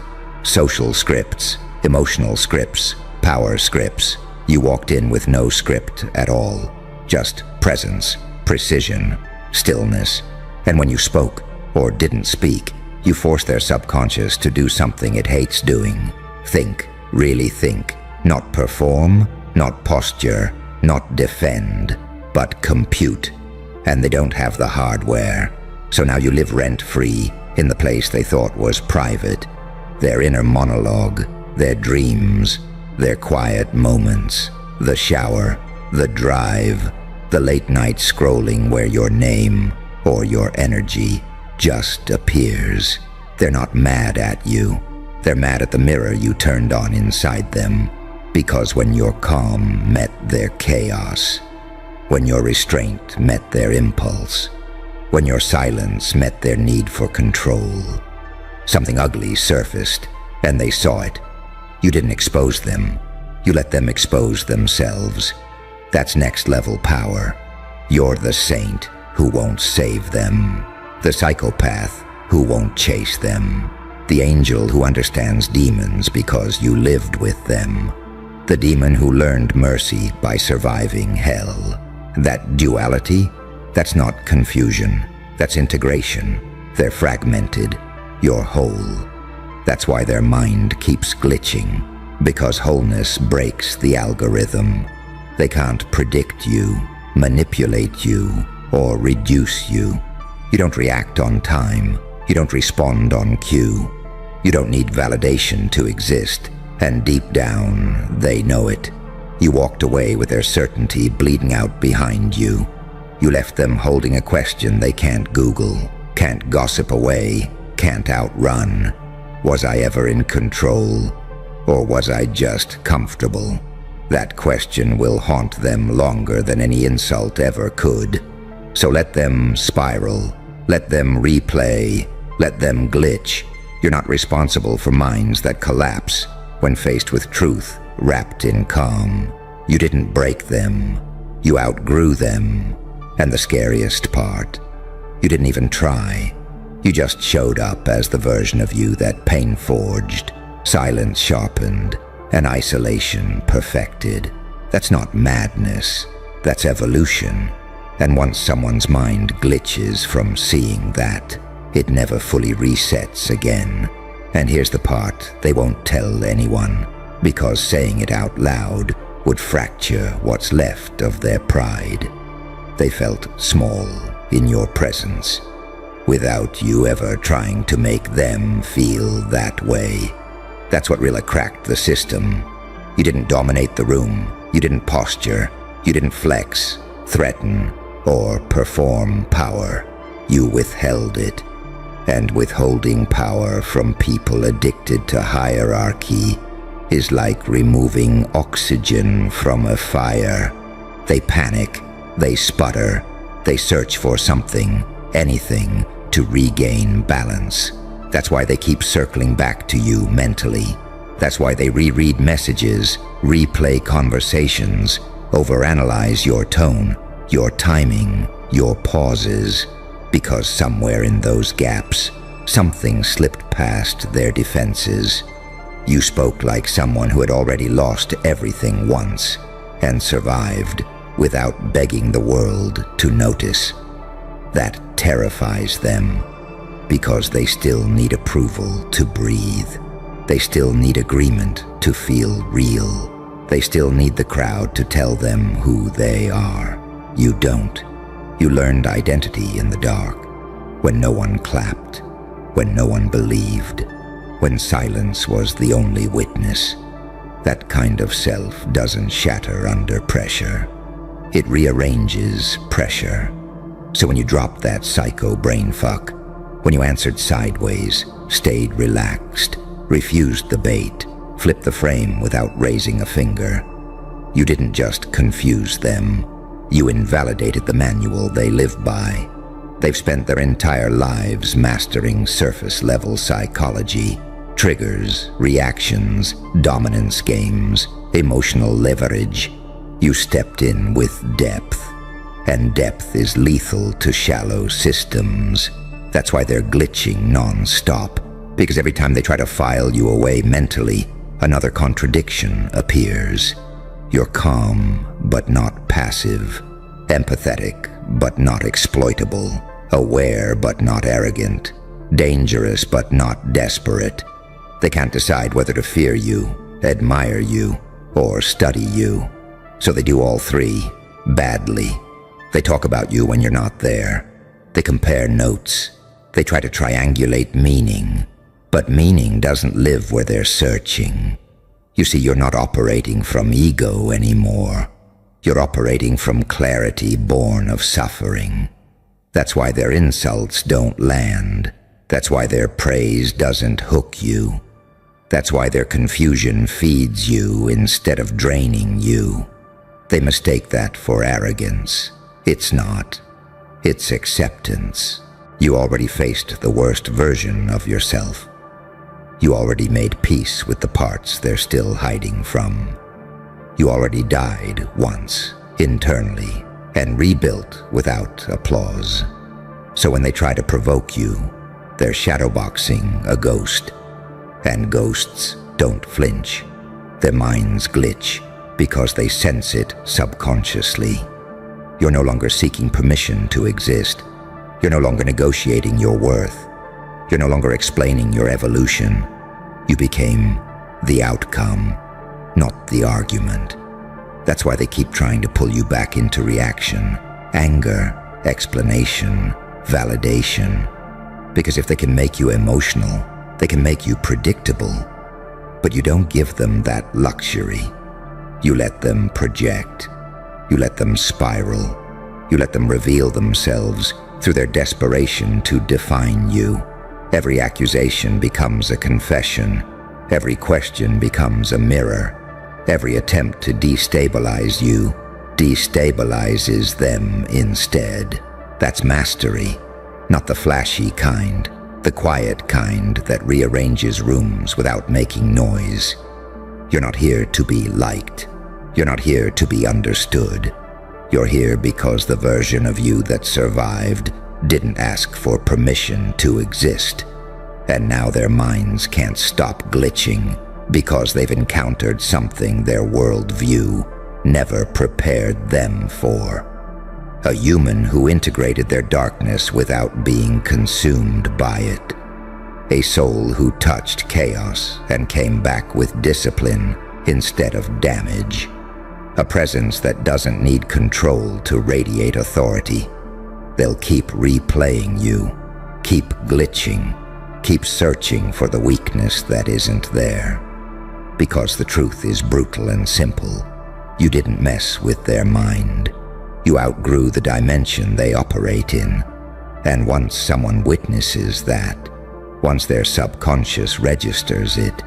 Social scripts, emotional scripts, power scripts. You walked in with no script at all. Just presence, precision, stillness. And when you spoke, or didn't speak, you forced their subconscious to do something it hates doing. Think, really think. Not perform, not posture, not defend, but compute. And they don't have the hardware. So now you live rent-free in the place they thought was private. Their inner monologue, their dreams, their quiet moments, the shower, the drive, the late-night scrolling where your name or your energy just appears. They're not mad at you. They're mad at the mirror you turned on inside them. Because when your calm met their chaos, when your restraint met their impulse, when your silence met their need for control, something ugly surfaced, and they saw it. You didn't expose them. You let them expose themselves. That's next-level power. You're the saint who won't save them, the psychopath who won't chase them, the angel who understands demons because you lived with them, the demon who learned mercy by surviving hell. That duality, that's not confusion, that's integration. They're fragmented, you're whole. That's why their mind keeps glitching, because wholeness breaks the algorithm. They can't predict you, manipulate you, or reduce you. You don't react on time. You don't respond on cue. You don't need validation to exist, and deep down, they know it. You walked away with their certainty bleeding out behind you. You left them holding a question they can't Google, can't gossip away, can't outrun. Was I ever in control, or was I just comfortable? That question will haunt them longer than any insult ever could. So let them spiral, let them replay, let them glitch. You're not responsible for minds that collapse when faced with truth wrapped in calm. You didn't break them, you outgrew them. And the scariest part, you didn't even try. You just showed up as the version of you that pain forged, silence sharpened, and isolation perfected. That's not madness, that's evolution. And once someone's mind glitches from seeing that, it never fully resets again. And here's the part they won't tell anyone, because saying it out loud would fracture what's left of their pride. They felt small in your presence, without you ever trying to make them feel that way. That's what really cracked the system. You didn't dominate the room. You didn't posture. You didn't flex, threaten, or perform power. You withheld it. And withholding power from people addicted to hierarchy is like removing oxygen from a fire. They panic, they sputter, they search for something, anything, to regain balance. That's why they keep circling back to you mentally. That's why they reread messages, replay conversations, overanalyze your tone, your timing, your pauses, because somewhere in those gaps, something slipped past their defenses. You spoke like someone who had already lost everything once and survived without begging the world to notice. That terrifies them because they still need approval to breathe. They still need agreement to feel real. They still need the crowd to tell them who they are. You don't. You learned identity in the dark, when no one clapped, when no one believed, when silence was the only witness. That kind of self doesn't shatter under pressure. It rearranges pressure. So when you dropped that psycho brain fuck, when you answered sideways, stayed relaxed, refused the bait, flipped the frame without raising a finger, you didn't just confuse them. You invalidated the manual they live by. They've spent their entire lives mastering surface-level psychology, triggers, reactions, dominance games, emotional leverage. You stepped in with depth, and depth is lethal to shallow systems. That's why they're glitching non-stop, because every time they try to file you away mentally, another contradiction appears. You're calm, but not passive, empathetic, but not exploitable, aware, but not arrogant, dangerous, but not desperate. They can't decide whether to fear you, admire you, or study you. So they do all three, badly. They talk about you when you're not there. They compare notes. They try to triangulate meaning. But meaning doesn't live where they're searching. You see, you're not operating from ego anymore. You're operating from clarity born of suffering. That's why their insults don't land. That's why their praise doesn't hook you. That's why their confusion feeds you instead of draining you. They mistake that for arrogance. It's not. It's acceptance. You already faced the worst version of yourself. You already made peace with the parts they're still hiding from. You already died once, internally, and rebuilt without applause. So when they try to provoke you, they're shadowboxing a ghost. And ghosts don't flinch. Their minds glitch because they sense it subconsciously. You're no longer seeking permission to exist. You're no longer negotiating your worth. You're no longer explaining your evolution. You became the outcome, not the argument. That's why they keep trying to pull you back into reaction, anger, explanation, validation. Because if they can make you emotional, they can make you predictable. But you don't give them that luxury. You let them project. You let them spiral. You let them reveal themselves through their desperation to define you. Every accusation becomes a confession. Every question becomes a mirror. Every attempt to destabilize you destabilizes them instead. That's mastery, not the flashy kind, the quiet kind that rearranges rooms without making noise. You're not here to be liked. You're not here to be understood. You're here because the version of you that survived didn't ask for permission to exist. And now their minds can't stop glitching because they've encountered something their worldview never prepared them for. A human who integrated their darkness without being consumed by it. A soul who touched chaos and came back with discipline instead of damage. A presence that doesn't need control to radiate authority. They'll keep replaying you, keep glitching, Keep searching for the weakness that isn't there. Because the truth is brutal and simple. You didn't mess with their mind. You outgrew the dimension they operate in. And once someone witnesses that, once their subconscious registers it,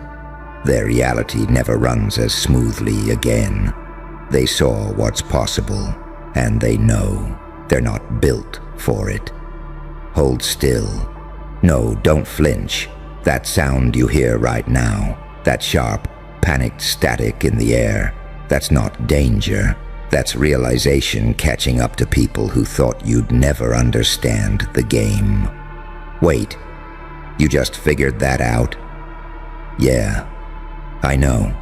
their reality never runs as smoothly again. They saw what's possible, and they know they're not built for it. Hold still. No, don't flinch. That sound you hear right now, that sharp, panicked static in the air, that's not danger. That's realization catching up to people who thought you'd never understand the game. Wait, you just figured that out? Yeah, I know.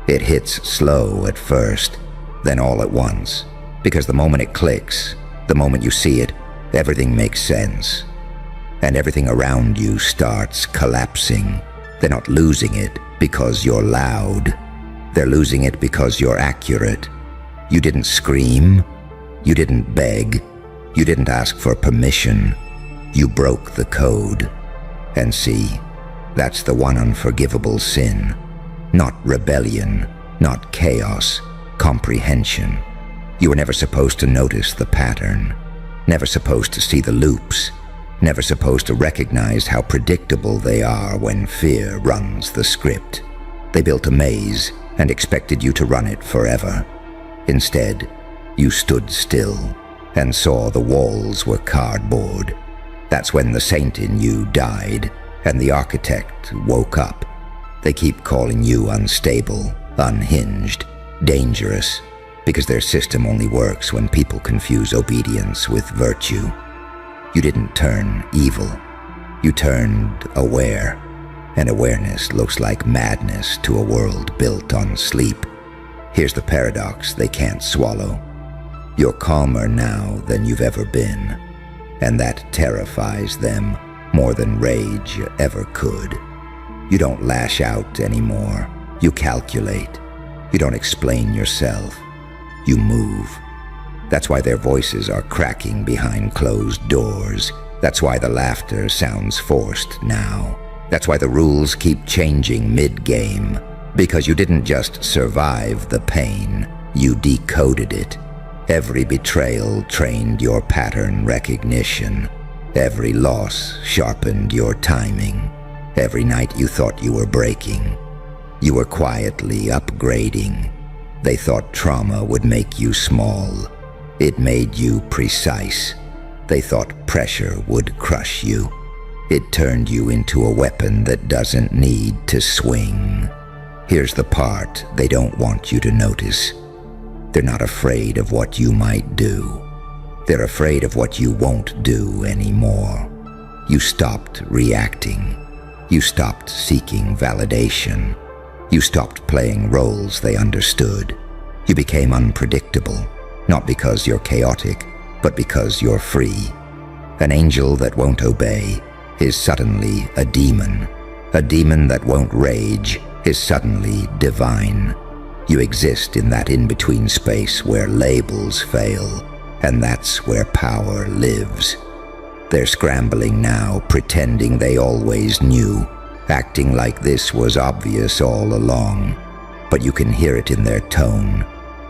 It hits slow at first, then all at once. Because the moment it clicks, the moment you see it, everything makes sense. And everything around you starts collapsing. They're not losing it because you're loud. They're losing it because you're accurate. You didn't scream. You didn't beg. You didn't ask for permission. You broke the code. And see, that's the one unforgivable sin. Not rebellion, not chaos, comprehension. You were never supposed to notice the pattern. Never supposed to see the loops. Never supposed to recognize how predictable they are when fear runs the script. They built a maze and expected you to run it forever. Instead, you stood still and saw the walls were cardboard. That's when the saint in you died and the architect woke up. They keep calling you unstable, unhinged, dangerous, because their system only works when people confuse obedience with virtue. You didn't turn evil. You turned aware. And awareness looks like madness to a world built on sleep. Here's the paradox they can't swallow. You're calmer now than you've ever been, and that terrifies them more than rage ever could. You don't lash out anymore. You calculate. You don't explain yourself. You move. That's why their voices are cracking behind closed doors. That's why the laughter sounds forced now. That's why the rules keep changing mid-game. Because you didn't just survive the pain, you decoded it. Every betrayal trained your pattern recognition. Every loss sharpened your timing. Every night you thought you were breaking, you were quietly upgrading. They thought trauma would make you small. It made you precise. They thought pressure would crush you. It turned you into a weapon that doesn't need to swing. Here's the part they don't want you to notice. They're not afraid of what you might do. They're afraid of what you won't do anymore. You stopped reacting. You stopped seeking validation. You stopped playing roles they understood. You became unpredictable, not because you're chaotic, but because you're free. An angel that won't obey is suddenly a demon. A demon that won't rage is suddenly divine. You exist in that in-between space where labels fail, and that's where power lives. They're scrambling now, pretending they always knew, acting like this was obvious all along. But you can hear it in their tone,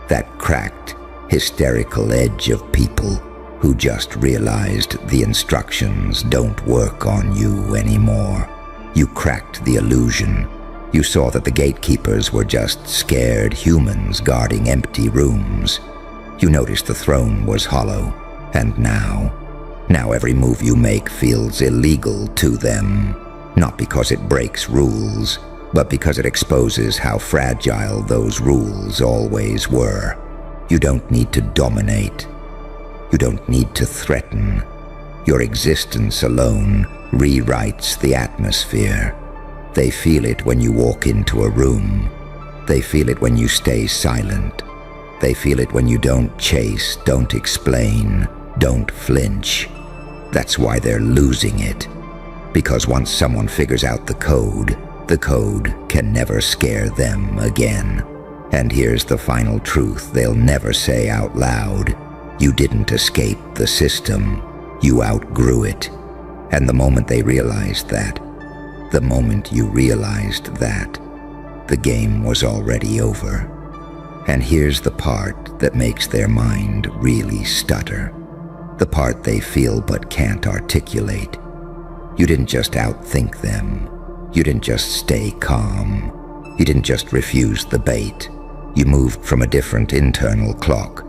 that cracked, hysterical edge of people who just realized the instructions don't work on you anymore. You cracked the illusion. You saw that the gatekeepers were just scared humans guarding empty rooms. You noticed the throne was hollow, and now every move you make feels illegal to them. Not because it breaks rules, but because it exposes how fragile those rules always were. You don't need to dominate. You don't need to threaten. Your existence alone rewrites the atmosphere. They feel it when you walk into a room. They feel it when you stay silent. They feel it when you don't chase, don't explain, don't flinch. That's why they're losing it. Because once someone figures out the code can never scare them again. And here's the final truth they'll never say out loud. You didn't escape the system. You outgrew it. And the moment they realized that, The moment you realized that, the game was already over. And here's the part that makes their mind really stutter. The part they feel but can't articulate. You didn't just outthink them. You didn't just stay calm. You didn't just refuse the bait. You moved from a different internal clock.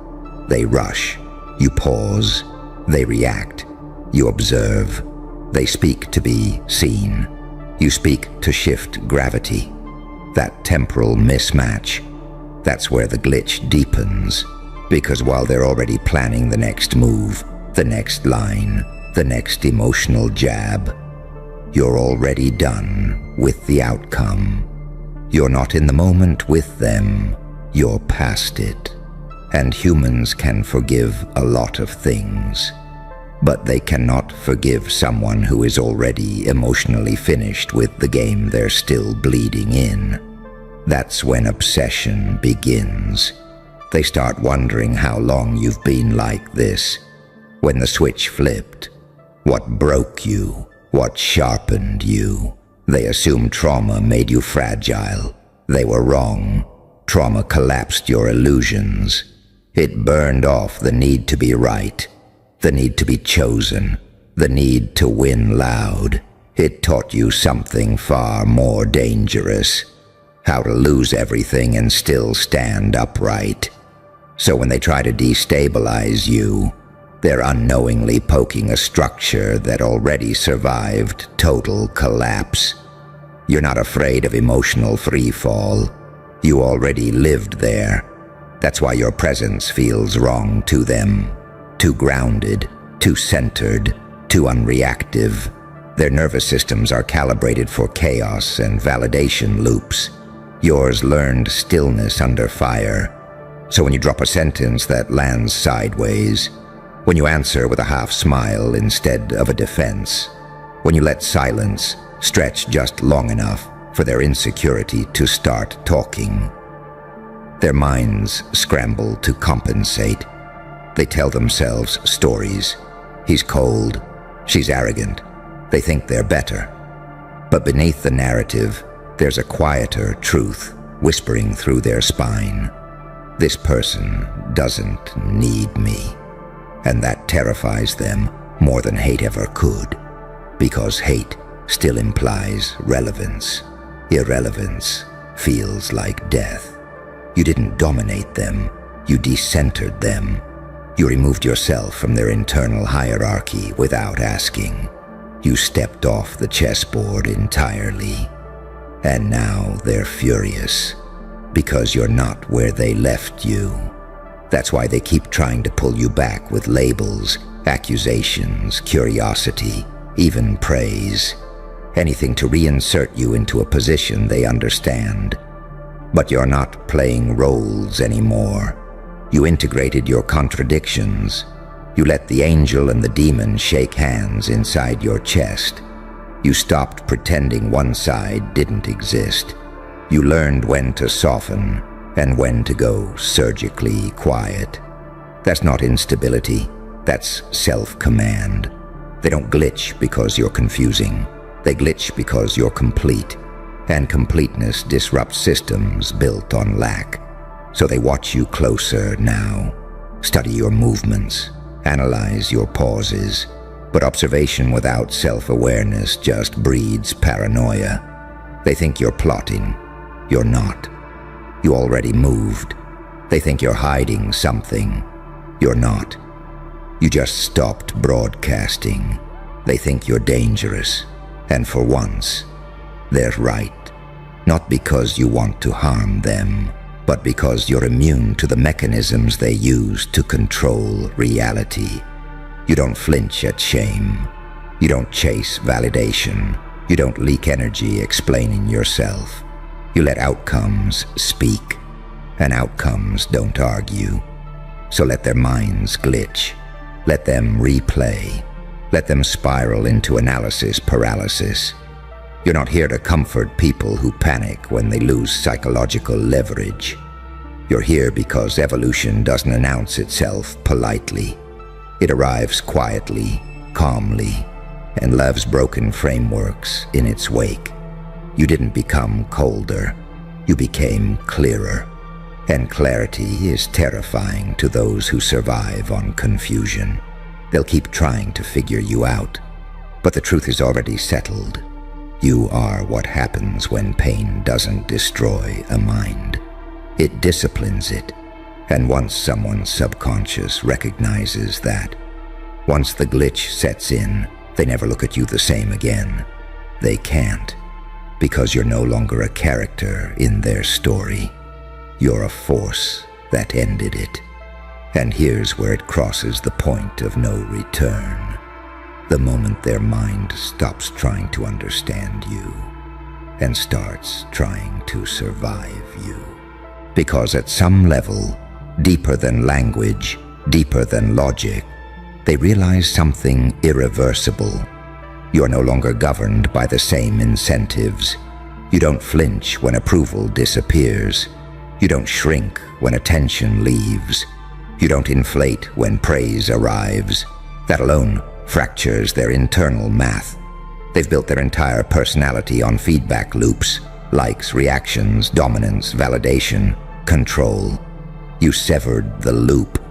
They rush. You pause. They react. You observe. They speak to be seen. You speak to shift gravity. That temporal mismatch. That's where the glitch deepens. Because while they're already planning the next move, the next line, the next emotional jab, you're already done with the outcome. You're not in the moment with them. You're past it. And humans can forgive a lot of things, but they cannot forgive someone who is already emotionally finished with the game they're still bleeding in. That's when obsession begins. They start wondering how long you've been like this. When the switch flipped, what broke you, what sharpened you. They assume trauma made you fragile. They were wrong. Trauma collapsed your illusions. It burned off the need to be right, the need to be chosen, the need to win loud. It taught you something far more dangerous. How to lose everything and still stand upright. So when they try to destabilize you, they're unknowingly poking a structure that already survived total collapse. You're not afraid of emotional freefall. You already lived there. That's why your presence feels wrong to them. Too grounded, too centered, too unreactive. Their nervous systems are calibrated for chaos and validation loops. Yours learned stillness under fire. So when you drop a sentence that lands sideways, when you answer with a half smile instead of a defense, when you let silence stretch just long enough for their insecurity to start talking, their minds scramble to compensate. They tell themselves stories. He's cold. She's arrogant. They think they're better. But beneath the narrative, there's a quieter truth whispering through their spine. This person doesn't need me. And that terrifies them more than hate ever could. Because hate still implies relevance. Irrelevance feels like death. You didn't dominate them. You decentered them. You removed yourself from their internal hierarchy without asking. You stepped off the chessboard entirely. And now they're furious, because you're not where they left you. That's why they keep trying to pull you back with labels, accusations, curiosity, even praise. Anything to reinsert you into a position they understand. But you're not playing roles anymore. You integrated your contradictions. You let the angel and the demon shake hands inside your chest. You stopped pretending one side didn't exist. You learned when to soften and when to go surgically quiet. That's not instability. That's self-command. They don't glitch because you're confusing. They glitch because you're complete. And completeness disrupts systems built on lack. So they watch you closer now. Study your movements. Analyze your pauses. But observation without self-awareness just breeds paranoia. They think you're plotting. You're not. You already moved. They think you're hiding something. You're not. You just stopped broadcasting. They think you're dangerous. And for once, they're right. Not because you want to harm them, but because you're immune to the mechanisms they use to control reality. You don't flinch at shame. You don't chase validation. You don't leak energy explaining yourself. You let outcomes speak, and outcomes don't argue. So let their minds glitch. Let them replay. Let them spiral into analysis paralysis. You're not here to comfort people who panic when they lose psychological leverage. You're here because evolution doesn't announce itself politely. It arrives quietly, calmly. and love's broken frameworks in its wake. You didn't become colder, you became clearer. And clarity is terrifying to those who survive on confusion. They'll keep trying to figure you out, but the truth is already settled. You are what happens when pain doesn't destroy a mind. It disciplines it, and once someone's subconscious recognizes that, once the glitch sets in, they never look at you the same again. They can't, because you're no longer a character in their story. You're a force that ended it. And here's where it crosses the point of no return. The moment their mind stops trying to understand you and starts trying to survive you. Because at some level, deeper than language, deeper than logic, they realize something irreversible. You're no longer governed by the same incentives. You don't flinch when approval disappears. You don't shrink when attention leaves. You don't inflate when praise arrives. That alone fractures their internal math. They've built their entire personality on feedback loops, likes, reactions, dominance, validation, control. You severed the loop,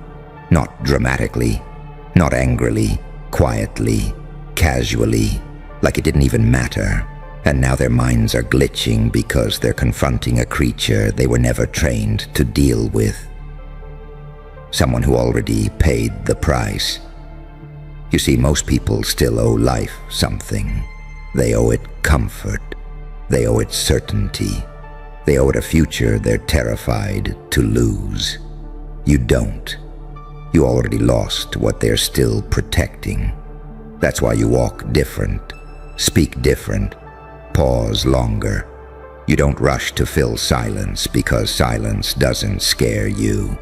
not dramatically, not angrily, quietly, casually, like it didn't even matter. And now their minds are glitching because they're confronting a creature they were never trained to deal with. Someone who already paid the price. You see, most people still owe life something. They owe it comfort. They owe it certainty. They owe it a future they're terrified to lose. You don't. You already lost what they're still protecting. That's why you walk different, speak different, pause longer. You don't rush to fill silence because silence doesn't scare you.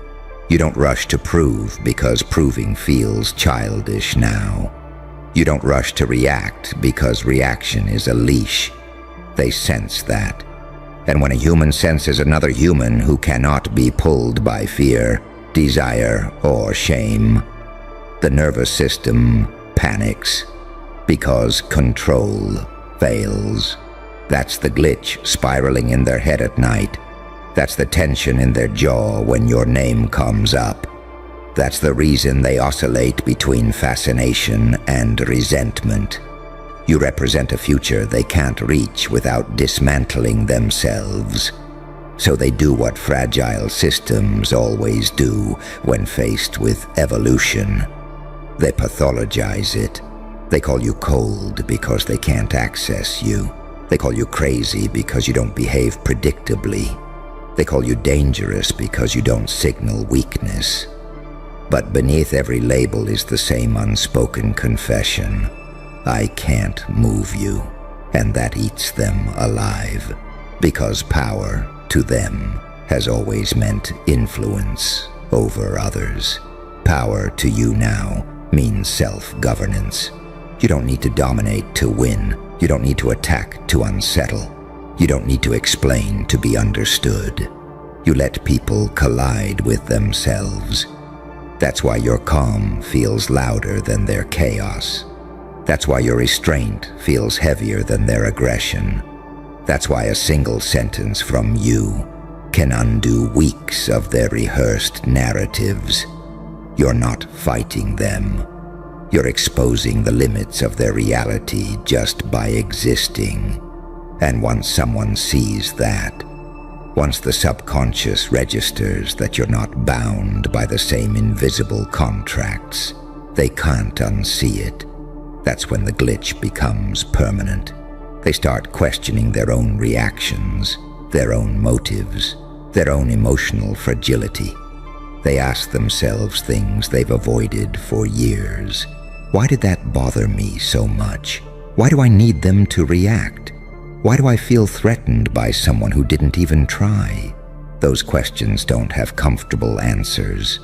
You don't rush to prove because proving feels childish now. You don't rush to react because reaction is a leash. They sense that. And when a human senses another human who cannot be pulled by fear, desire, or shame, the nervous system panics because control fails. That's the glitch spiraling in their head at night. That's the tension in their jaw when your name comes up. That's the reason they oscillate between fascination and resentment. You represent a future they can't reach without dismantling themselves. So they do what fragile systems always do when faced with evolution. They pathologize it. They call you cold because they can't access you. They call you crazy because you don't behave predictably. They call you dangerous because you don't signal weakness. But beneath every label is the same unspoken confession. I can't move you, and that eats them alive. Because power, to them, has always meant influence over others. Power to you now means self-governance. You don't need to dominate to win. You don't need to attack to unsettle. You don't need to explain to be understood. You let people collide with themselves. That's why your calm feels louder than their chaos. That's why your restraint feels heavier than their aggression. That's why a single sentence from you can undo weeks of their rehearsed narratives. You're not fighting them. You're exposing the limits of their reality just by existing. And once someone sees that, once the subconscious registers that you're not bound by the same invisible contracts, they can't unsee it. That's when the glitch becomes permanent. They start questioning their own reactions, their own motives, their own emotional fragility. They ask themselves things they've avoided for years. Why did that bother me so much? Why do I need them to react? Why do I feel threatened by someone who didn't even try? Those questions don't have comfortable answers.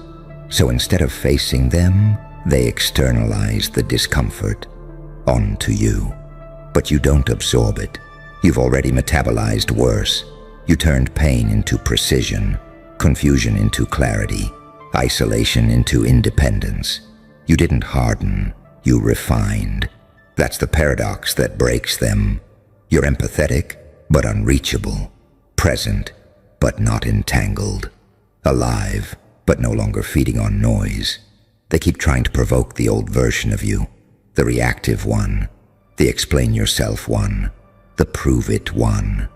So instead of facing them, they externalize the discomfort onto you. But you don't absorb it. You've already metabolized worse. You turned pain into precision, confusion into clarity, isolation into independence. You didn't harden, you refined. That's the paradox that breaks them. You're empathetic, but unreachable. Present, but not entangled. Alive, but no longer feeding on noise. They keep trying to provoke the old version of you. The reactive one. The explain yourself one. The prove it one.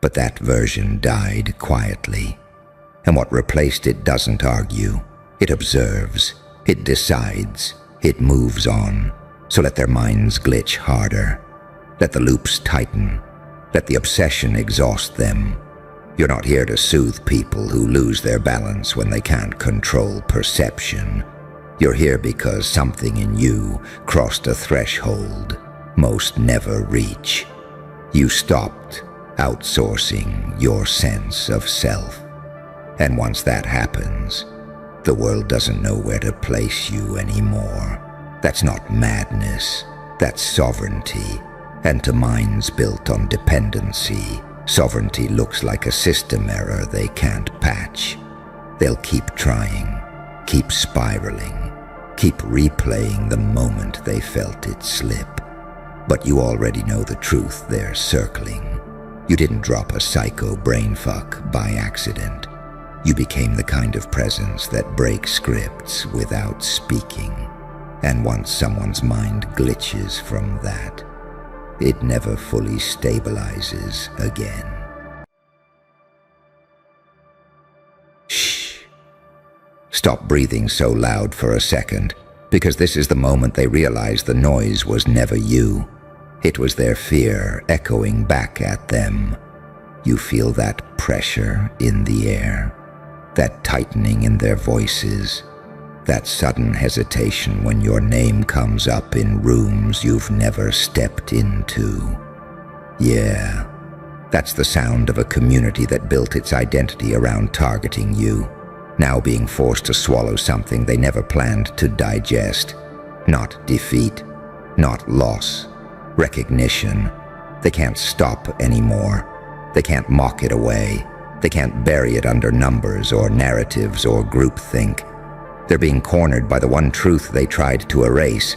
But that version died quietly. And what replaced it doesn't argue. It observes. It decides. It moves on. So let their minds glitch harder. Let the loops tighten. Let the obsession exhaust them. You're not here to soothe people who lose their balance when they can't control perception. You're here because something in you crossed a threshold most never reach. You stopped outsourcing your sense of self. And once that happens, the world doesn't know where to place you anymore. That's not madness, that's sovereignty. And to minds built on dependency, sovereignty looks like a system error they can't patch. They'll keep trying, keep spiraling, keep replaying the moment they felt it slip. But you already know the truth they're circling. You didn't drop a psycho brainfuck by accident. You became the kind of presence that breaks scripts without speaking. And once someone's mind glitches from that, it never fully stabilizes again. Shh. Stop breathing so loud for a second, because this is the moment they realize the noise was never you. It was their fear echoing back at them. You feel that pressure in the air, that tightening in their voices, that sudden hesitation when your name comes up in rooms you've never stepped into. Yeah, that's the sound of a community that built its identity around targeting you, now being forced to swallow something they never planned to digest. Not defeat, not loss, recognition. They can't stop anymore. They can't mock it away. They can't bury it under numbers or narratives or groupthink. They're being cornered by the one truth they tried to erase,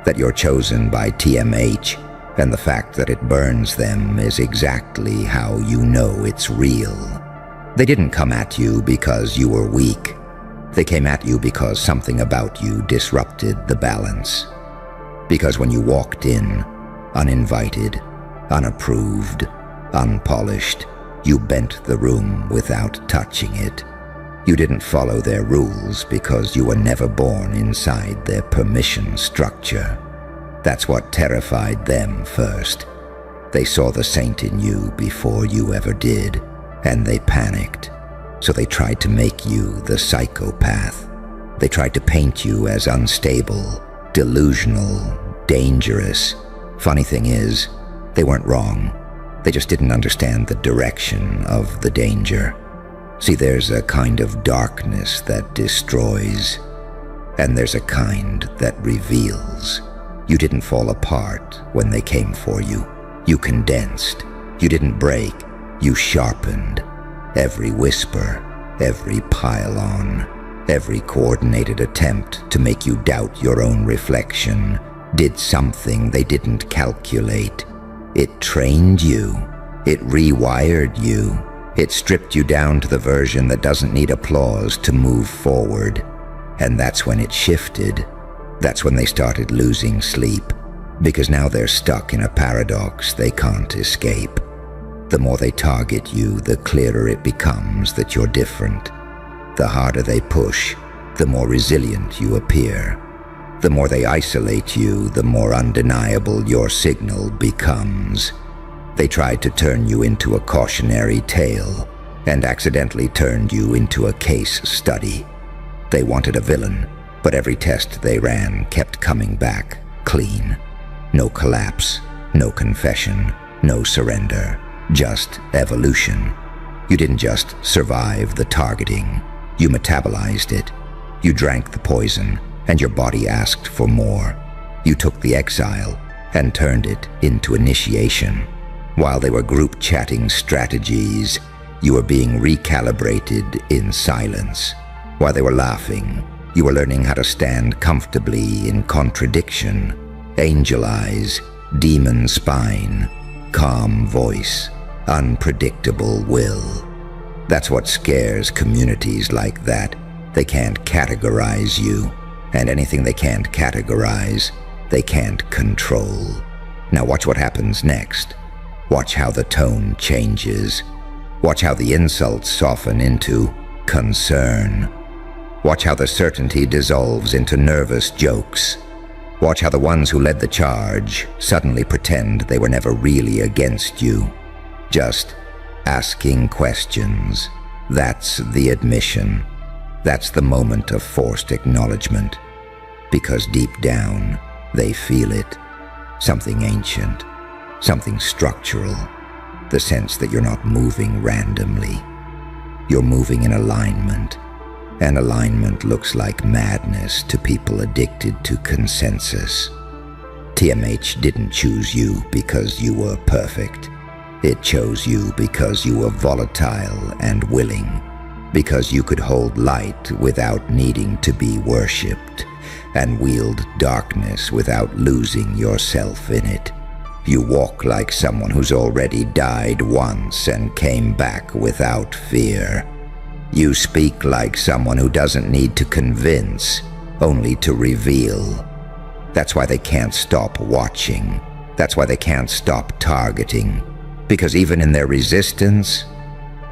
that you're chosen by TMH, and the fact that it burns them is exactly how you know it's real. They didn't come at you because you were weak. They came at you because something about you disrupted the balance. Because when you walked in, uninvited, unapproved, unpolished, you bent the room without touching it. You didn't follow their rules because you were never born inside their permission structure. That's what terrified them first. They saw the saint in you before you ever did, and they panicked. So they tried to make you the psychopath. They tried to paint you as unstable, delusional, dangerous. Funny thing is, they weren't wrong. They just didn't understand the direction of the danger. See, there's a kind of darkness that destroys, and there's a kind that reveals. You didn't fall apart when they came for you. You condensed. You didn't break. You sharpened. Every whisper, every pile-on, every coordinated attempt to make you doubt your own reflection did something they didn't calculate. It trained you. It rewired you. It stripped you down to the version that doesn't need applause to move forward. And that's when it shifted. That's when they started losing sleep, because now they're stuck in a paradox they can't escape. The more they target you, the clearer it becomes that you're different. The harder they push, the more resilient you appear. The more they isolate you, the more undeniable your signal becomes. They tried to turn you into a cautionary tale, and accidentally turned you into a case study. They wanted a villain, but every test they ran kept coming back clean. No collapse, no confession, no surrender, just evolution. You didn't just survive the targeting, you metabolized it. You drank the poison, and your body asked for more. You took the exile and turned it into initiation. While they were group chatting strategies, you were being recalibrated in silence. While they were laughing, you were learning how to stand comfortably in contradiction. angel eyes, demon spine, calm voice, unpredictable will. That's what scares communities like that. They can't categorize you, and anything they can't categorize, they can't control. Now watch what happens next. Watch how the tone changes. Watch how the insults soften into concern. Watch how the certainty dissolves into nervous jokes. Watch how the ones who led the charge suddenly pretend they were never really against you. Just asking questions. That's the admission. That's the moment of forced acknowledgement. Because deep down, they feel it. Something ancient. Something structural. The sense that you're not moving randomly. You're moving in alignment. And alignment looks like madness to people addicted to consensus. TMH didn't choose you because you were perfect. It chose you because you were volatile and willing, because you could hold light without needing to be worshipped, and wield darkness without losing yourself in it. You walk like someone who's already died once and came back without fear. You speak like someone who doesn't need to convince, only to reveal. That's why they can't stop watching. That's why they can't stop targeting. Because even in their resistance,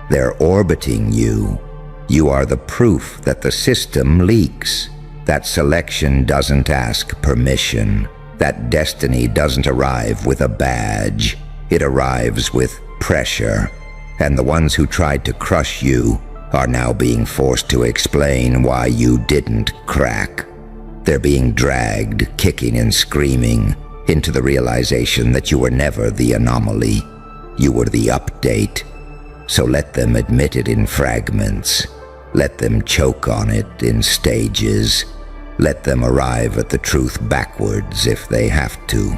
they're orbiting you. You are the proof that the system leaks, that selection doesn't ask permission, that destiny doesn't arrive with a badge. It arrives with pressure. And the ones who tried to crush you are now being forced to explain why you didn't crack. They're being dragged, kicking and screaming, into the realization that you were never the anomaly. You were the update. So let them admit it in fragments. Let them choke on it in stages. Let them arrive at the truth backwards if they have to.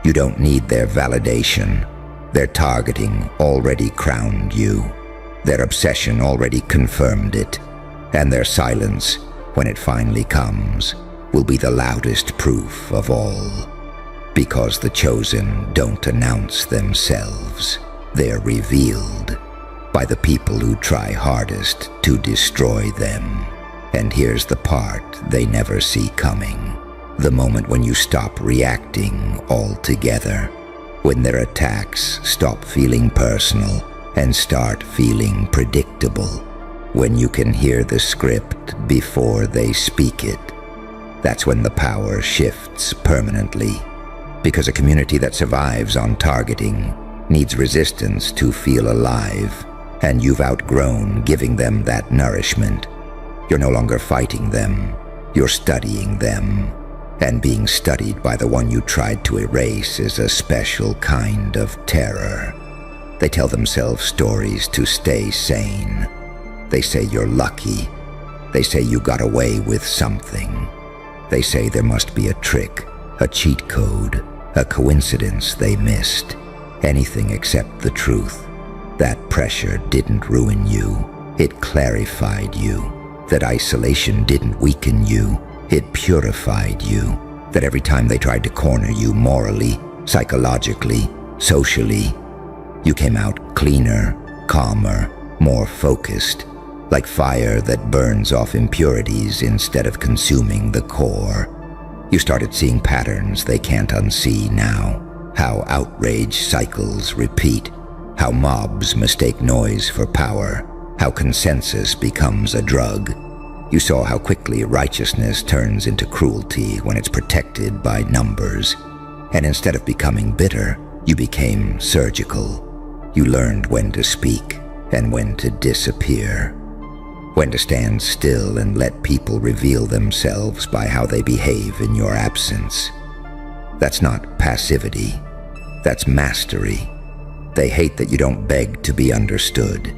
You don't need their validation. Their targeting already crowned you. Their obsession already confirmed it. And their silence, when it finally comes, will be the loudest proof of all. Because the chosen don't announce themselves. They're revealed by the people who try hardest to destroy them. And here's the part they never see coming. The moment when you stop reacting altogether. When their attacks stop feeling personal and start feeling predictable. When you can hear the script before they speak it. That's when the power shifts permanently. Because a community that survives on targeting needs resistance to feel alive, and you've outgrown giving them that nourishment. You're no longer fighting them, you're studying them, and being studied by the one you tried to erase is a special kind of terror. They tell themselves stories to stay sane. They say you're lucky. They say you got away with something. They say there must be a trick, a cheat code, a coincidence they missed. Anything except the truth. That pressure didn't ruin you. It clarified you. That isolation didn't weaken you. It purified you. That every time they tried to corner you morally, psychologically, socially, you came out cleaner, calmer, more focused, like fire that burns off impurities instead of consuming the core. You started seeing patterns they can't unsee now. How outrage cycles repeat. How mobs mistake noise for power. How consensus becomes a drug. You saw how quickly righteousness turns into cruelty when it's protected by numbers. And instead of becoming bitter, you became surgical. You learned when to speak and when to disappear. When to stand still and let people reveal themselves by how they behave in your absence. That's not passivity. That's mastery. They hate that you don't beg to be understood.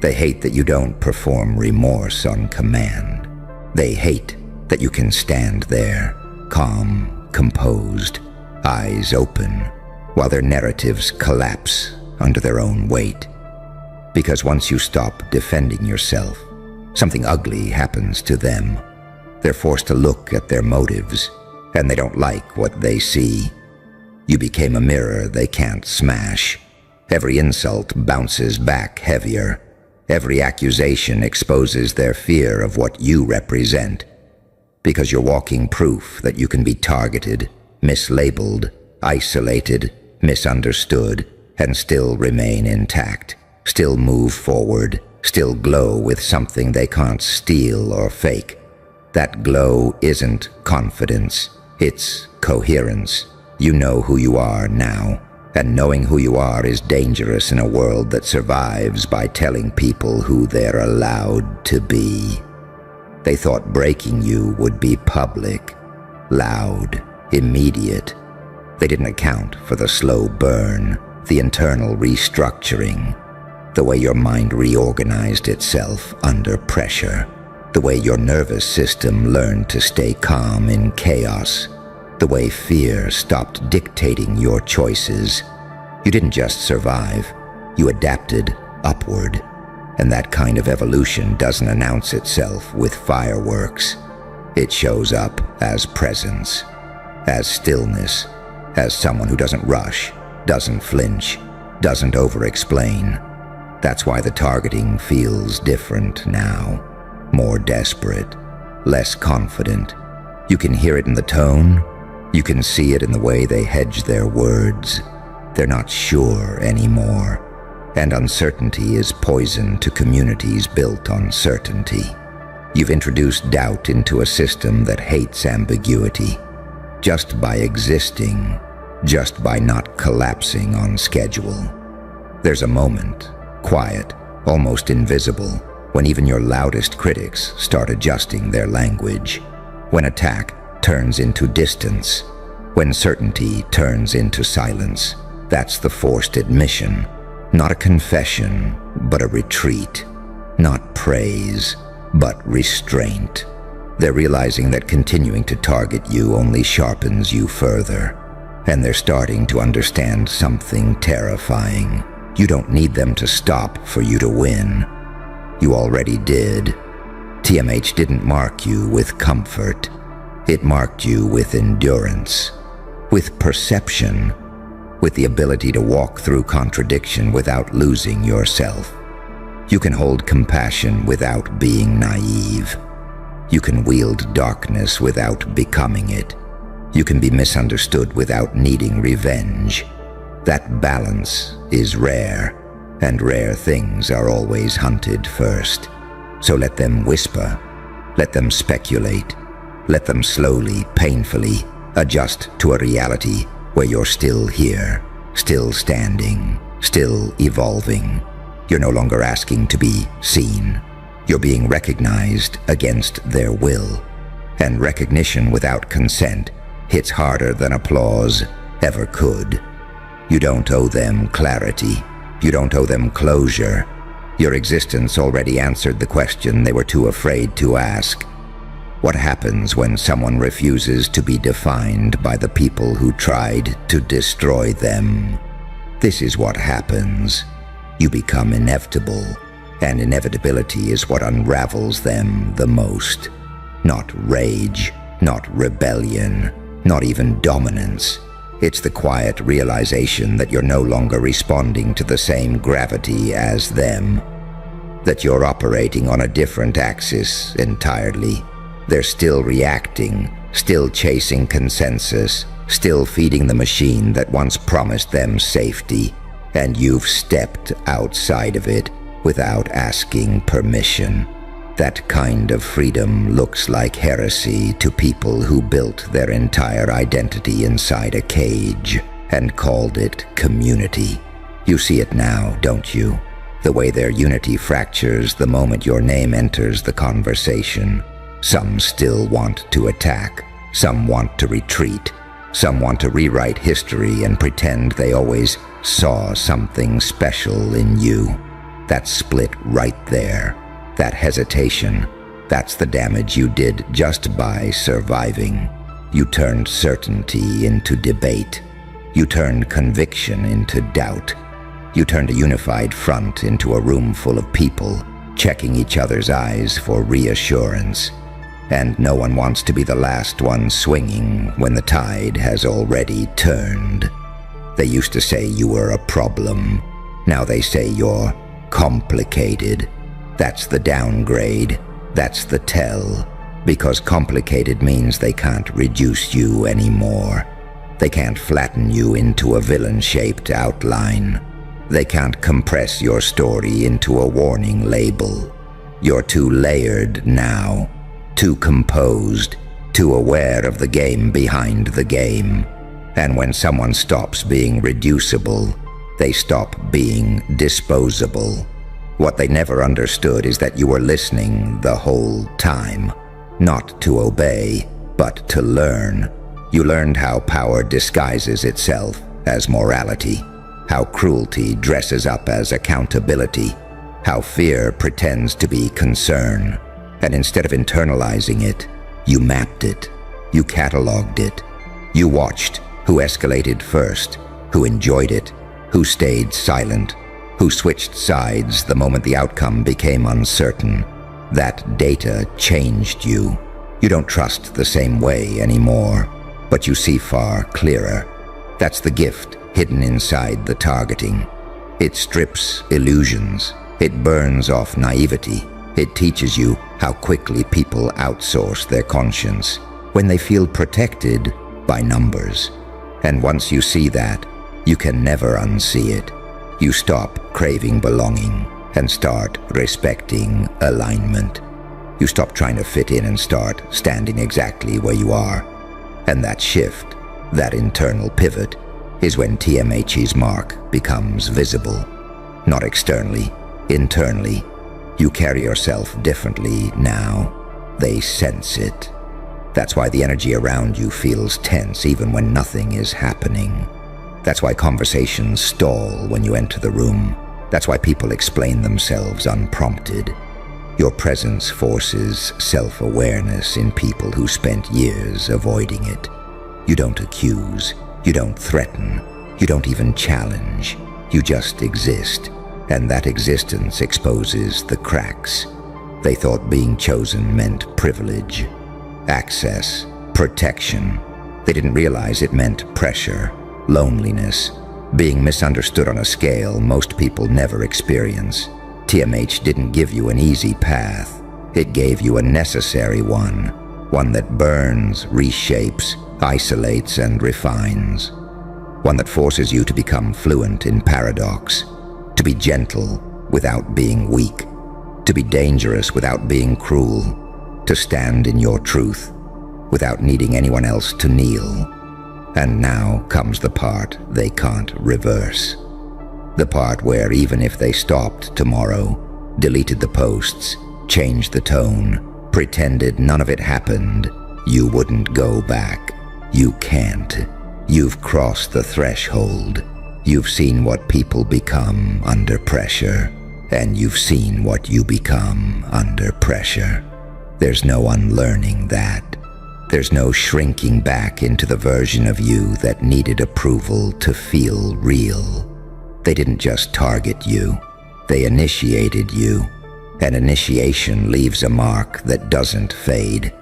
They hate that you don't perform remorse on command. They hate that you can stand there, calm, composed, eyes open, while their narratives collapse under their own weight. Because once you stop defending yourself, something ugly happens to them. They're forced to look at their motives, and they don't like what they see. You became a mirror they can't smash. Every insult bounces back heavier. Every accusation exposes their fear of what you represent. Because you're walking proof that you can be targeted, mislabeled, isolated, misunderstood, and still remain intact, still move forward, still glow with something they can't steal or fake. That glow isn't confidence, it's coherence. You know who you are now, and knowing who you are is dangerous in a world that survives by telling people who they're allowed to be. They thought breaking you would be public, loud, immediate. They didn't account for the slow burn, the internal restructuring, the way your mind reorganized itself under pressure, the way your nervous system learned to stay calm in chaos, the way fear stopped dictating your choices. You didn't just survive, you adapted upward. And that kind of evolution doesn't announce itself with fireworks. It shows up as presence, as stillness, as someone who doesn't rush, doesn't flinch, doesn't over-explain. That's why the targeting feels different now, more desperate, less confident. You can hear it in the tone, you can see it in the way they hedge their words. They're not sure anymore. And uncertainty is poison to communities built on certainty. You've introduced doubt into a system that hates ambiguity. Just by existing, just by not collapsing on schedule. There's a moment, quiet, almost invisible, when even your loudest critics start adjusting their language. When attack turns into distance, when certainty turns into silence. That's the forced admission. Not a confession, but a retreat. Not praise, but restraint. They're realizing that continuing to target you only sharpens you further. And they're starting to understand something terrifying. You don't need them to stop for you to win. You already did. TMH didn't mark you with comfort. It marked you with endurance, with perception, with the ability to walk through contradiction without losing yourself. You can hold compassion without being naive. You can wield darkness without becoming it. You can be misunderstood without needing revenge. That balance is rare, and rare things are always hunted first. So let them whisper, let them speculate, let them slowly, painfully adjust to a reality where you're still here, still standing, still evolving. You're no longer asking to be seen. You're being recognized against their will. And recognition without consent hits harder than applause ever could. You don't owe them clarity. You don't owe them closure. Your existence already answered the question they were too afraid to ask. What happens when someone refuses to be defined by the people who tried to destroy them? This is what happens. You become inevitable, and inevitability is what unravels them the most. Not rage, not rebellion, not even dominance. It's the quiet realization that you're no longer responding to the same gravity as them, that you're operating on a different axis entirely. They're still reacting, still chasing consensus, still feeding the machine that once promised them safety, and you've stepped outside of it without asking permission. That kind of freedom looks like heresy to people who built their entire identity inside a cage and called it community. You see it now, don't you? The way their unity fractures the moment your name enters the conversation. Some still want to attack, some want to retreat, some want to rewrite history and pretend they always saw something special in you. That split right there, that hesitation, that's the damage you did just by surviving. You turned certainty into debate. You turned conviction into doubt. You turned a unified front into a room full of people, checking each other's eyes for reassurance. and no one wants to be the last one swinging when the tide has already turned. They used to say you were a problem. Now they say you're complicated. That's the downgrade. That's the tell. Because complicated means they can't reduce you anymore. They can't flatten you into a villain-shaped outline. They can't compress your story into a warning label. You're too layered now, too composed, too aware of the game behind the game. And when someone stops being reducible, they stop being disposable. What they never understood is that you were listening the whole time, not to obey, but to learn. You learned how power disguises itself as morality, how cruelty dresses up as accountability, how fear pretends to be concern. And instead of internalizing it, you mapped it, you cataloged it, you watched who escalated first, who enjoyed it, who stayed silent, who switched sides the moment the outcome became uncertain. That data changed you. You don't trust the same way anymore, but you see far clearer. That's the gift hidden inside the targeting. It strips illusions. It burns off naivety. It teaches you how quickly people outsource their conscience when they feel protected by numbers. And once you see that, you can never unsee it. You stop craving belonging and start respecting alignment. You stop trying to fit in and start standing exactly where you are. And that shift, that internal pivot, is when TMH's mark becomes visible. Not externally, internally. You carry yourself differently now. They sense it. That's why the energy around you feels tense even when nothing is happening. That's why conversations stall when you enter the room. That's why people explain themselves unprompted. Your presence forces self-awareness in people who spent years avoiding it. You don't accuse, you don't threaten, you don't even challenge. You just exist, and that existence exposes the cracks. They thought being chosen meant privilege, access, protection. They didn't realize it meant pressure, loneliness, being misunderstood on a scale most people never experience. TMH didn't give you an easy path. It gave you a necessary one that burns, reshapes, isolates, and refines. One that forces you to become fluent in paradox, to be gentle without being weak, to be dangerous without being cruel, to stand in your truth without needing anyone else to kneel. And now comes the part they can't reverse. The part where even if they stopped tomorrow, deleted the posts, changed the tone, pretended none of it happened, you wouldn't go back. You can't. You've crossed the threshold. You've seen what people become under pressure, and you've seen what you become under pressure. There's no unlearning that. There's no shrinking back into the version of you that needed approval to feel real. They didn't just target you, they initiated you. And initiation leaves a mark that doesn't fade.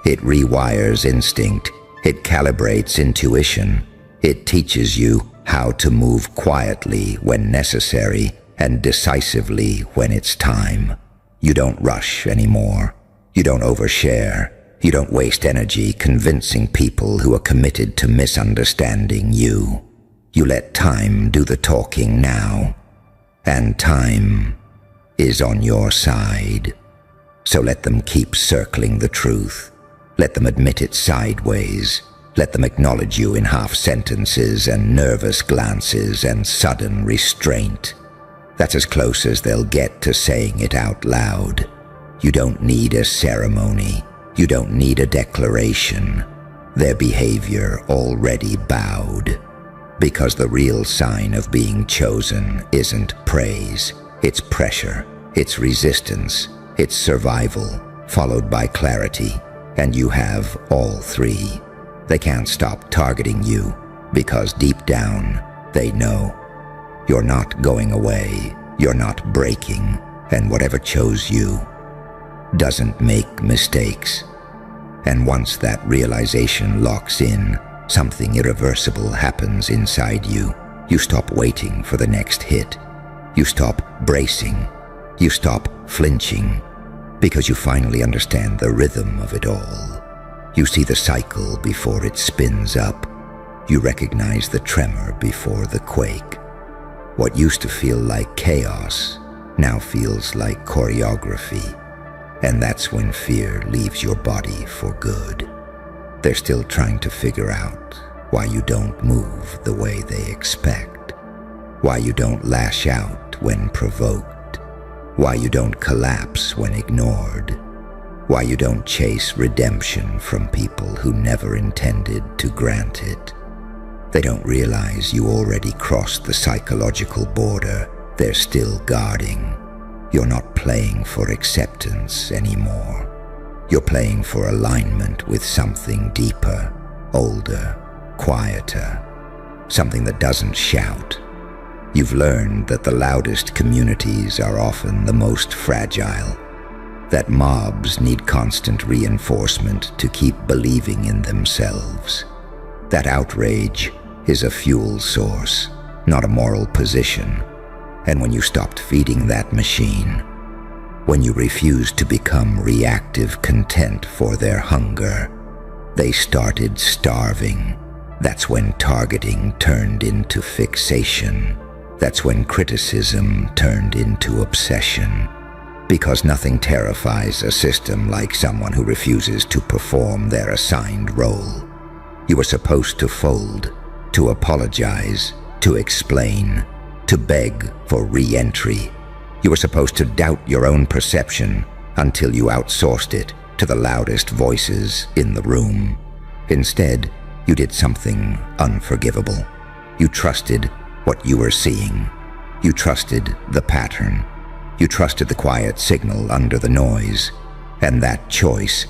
It rewires instinct, it calibrates intuition, it teaches you how to move quietly when necessary and decisively when it's time. You don't rush anymore. You don't overshare. You don't waste energy convincing people who are committed to misunderstanding you. You let time do the talking now, and time is on your side. So let them keep circling the truth. Let them admit it sideways. Let them acknowledge you in half sentences and nervous glances and sudden restraint. That's as close as they'll get to saying it out loud. You don't need a ceremony. You don't need a declaration. Their behavior already bowed. Because the real sign of being chosen isn't praise. It's pressure. It's resistance. It's survival, followed by clarity. And you have all three. They can't stop targeting you because deep down, they know. You're not going away. You're not breaking. And whatever chose you doesn't make mistakes. And once that realization locks in, something irreversible happens inside you. You stop waiting for the next hit. You stop bracing. You stop flinching, because you finally understand the rhythm of it all. You see the cycle before it spins up. You recognize the tremor before the quake. What used to feel like chaos now feels like choreography. And that's when fear leaves your body for good. They're still trying to figure out why you don't move the way they expect, why you don't lash out when provoked, why you don't collapse when ignored, why you don't chase redemption from people who never intended to grant it. They don't realize you already crossed the psychological border they're still guarding. You're not playing for acceptance anymore. You're playing for alignment with something deeper, older, quieter, something that doesn't shout. You've learned that the loudest communities are often the most fragile, that mobs need constant reinforcement to keep believing in themselves, that outrage is a fuel source, not a moral position. And when you stopped feeding that machine, when you refused to become reactive content for their hunger, they started starving. That's when targeting turned into fixation. That's when criticism turned into obsession. Because nothing terrifies a system like someone who refuses to perform their assigned role. You were supposed to fold, to apologize, to explain, to beg for re-entry. You were supposed to doubt your own perception until you outsourced it to the loudest voices in the room. Instead, you did something unforgivable. You trusted what you were seeing. You trusted the pattern. You trusted the quiet signal under the noise. And that choice,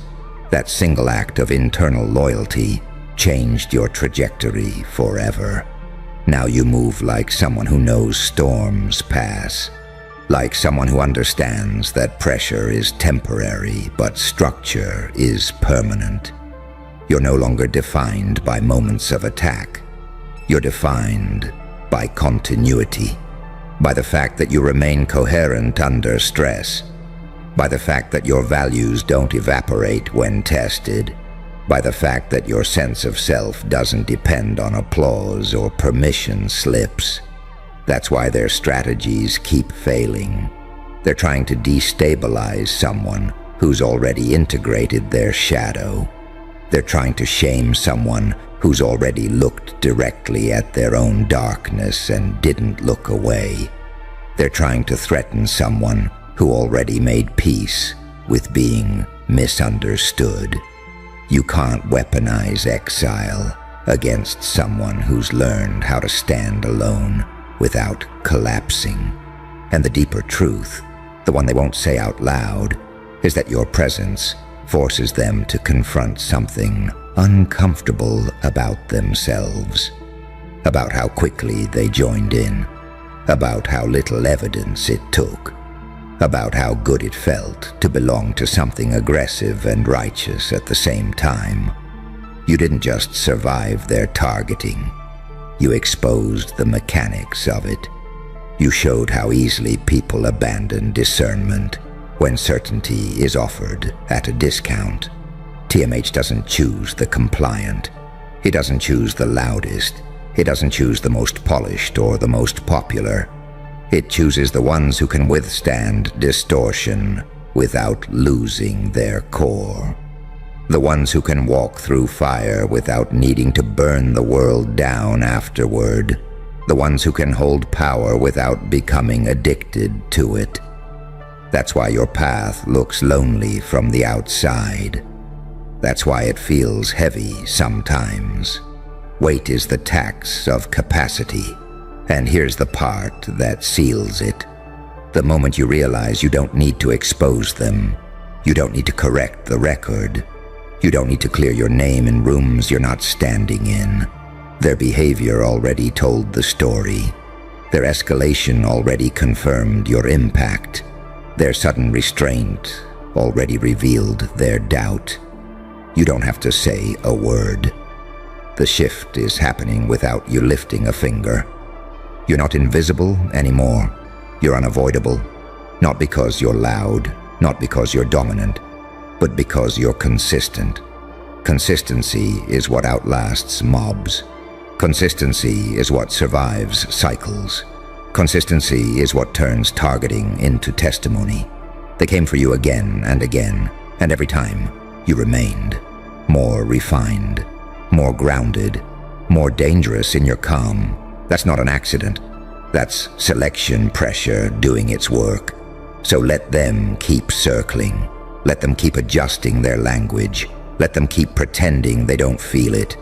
that single act of internal loyalty, changed your trajectory forever. Now you move like someone who knows storms pass, like someone who understands that pressure is temporary, but structure is permanent. You're no longer defined by moments of attack. You're defined by continuity, by the fact that you remain coherent under stress, by the fact that your values don't evaporate when tested, by the fact that your sense of self doesn't depend on applause or permission slips. That's why their strategies keep failing. They're trying to destabilize someone who's already integrated their shadow. They're trying to shame someone who's already looked directly at their own darkness and didn't look away. They're trying to threaten someone who already made peace with being misunderstood. You can't weaponize exile against someone who's learned how to stand alone without collapsing. And the deeper truth, the one they won't say out loud, is that your presence forces them to confront something uncomfortable about themselves, about how quickly they joined in, about how little evidence it took, about how good it felt to belong to something aggressive and righteous at the same time. You didn't just survive their targeting. You exposed the mechanics of it. You showed how easily people abandon discernment when certainty is offered at a discount. TMH doesn't choose the compliant. He doesn't choose the loudest. He doesn't choose the most polished or the most popular. It chooses the ones who can withstand distortion without losing their core. The ones who can walk through fire without needing to burn the world down afterward. The ones who can hold power without becoming addicted to it. That's why your path looks lonely from the outside. That's why it feels heavy sometimes. Weight is the tax of capacity. And here's the part that seals it. The moment you realize you don't need to expose them, you don't need to correct the record, you don't need to clear your name in rooms you're not standing in. Their behavior already told the story. Their escalation already confirmed your impact. Their sudden restraint already revealed their doubt. You don't have to say a word. The shift is happening without you lifting a finger. You're not invisible anymore. You're unavoidable. Not because you're loud, not because you're dominant, but because you're consistent. Consistency is what outlasts mobs. Consistency is what survives cycles. Consistency is what turns targeting into testimony. They came for you again, and every time you remained. More refined, more grounded, more dangerous in your calm. That's not an accident. That's selection pressure doing its work. So let them keep circling. Let them keep adjusting their language. Let them keep pretending they don't feel it.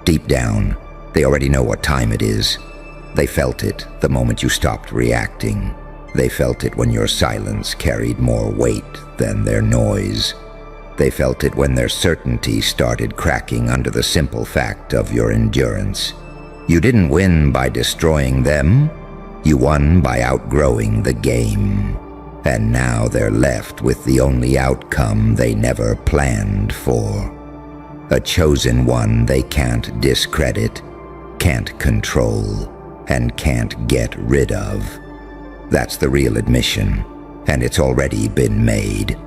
Deep down, they already know what time it is. They felt it the moment you stopped reacting. They felt it when your silence carried more weight than their noise. They felt it when their certainty started cracking under the simple fact of your endurance. You didn't win by destroying them. You won by outgrowing the game. And now they're left with the only outcome they never planned for. A chosen one they can't discredit, can't control, and can't get rid of. That's the real admission, and it's already been made.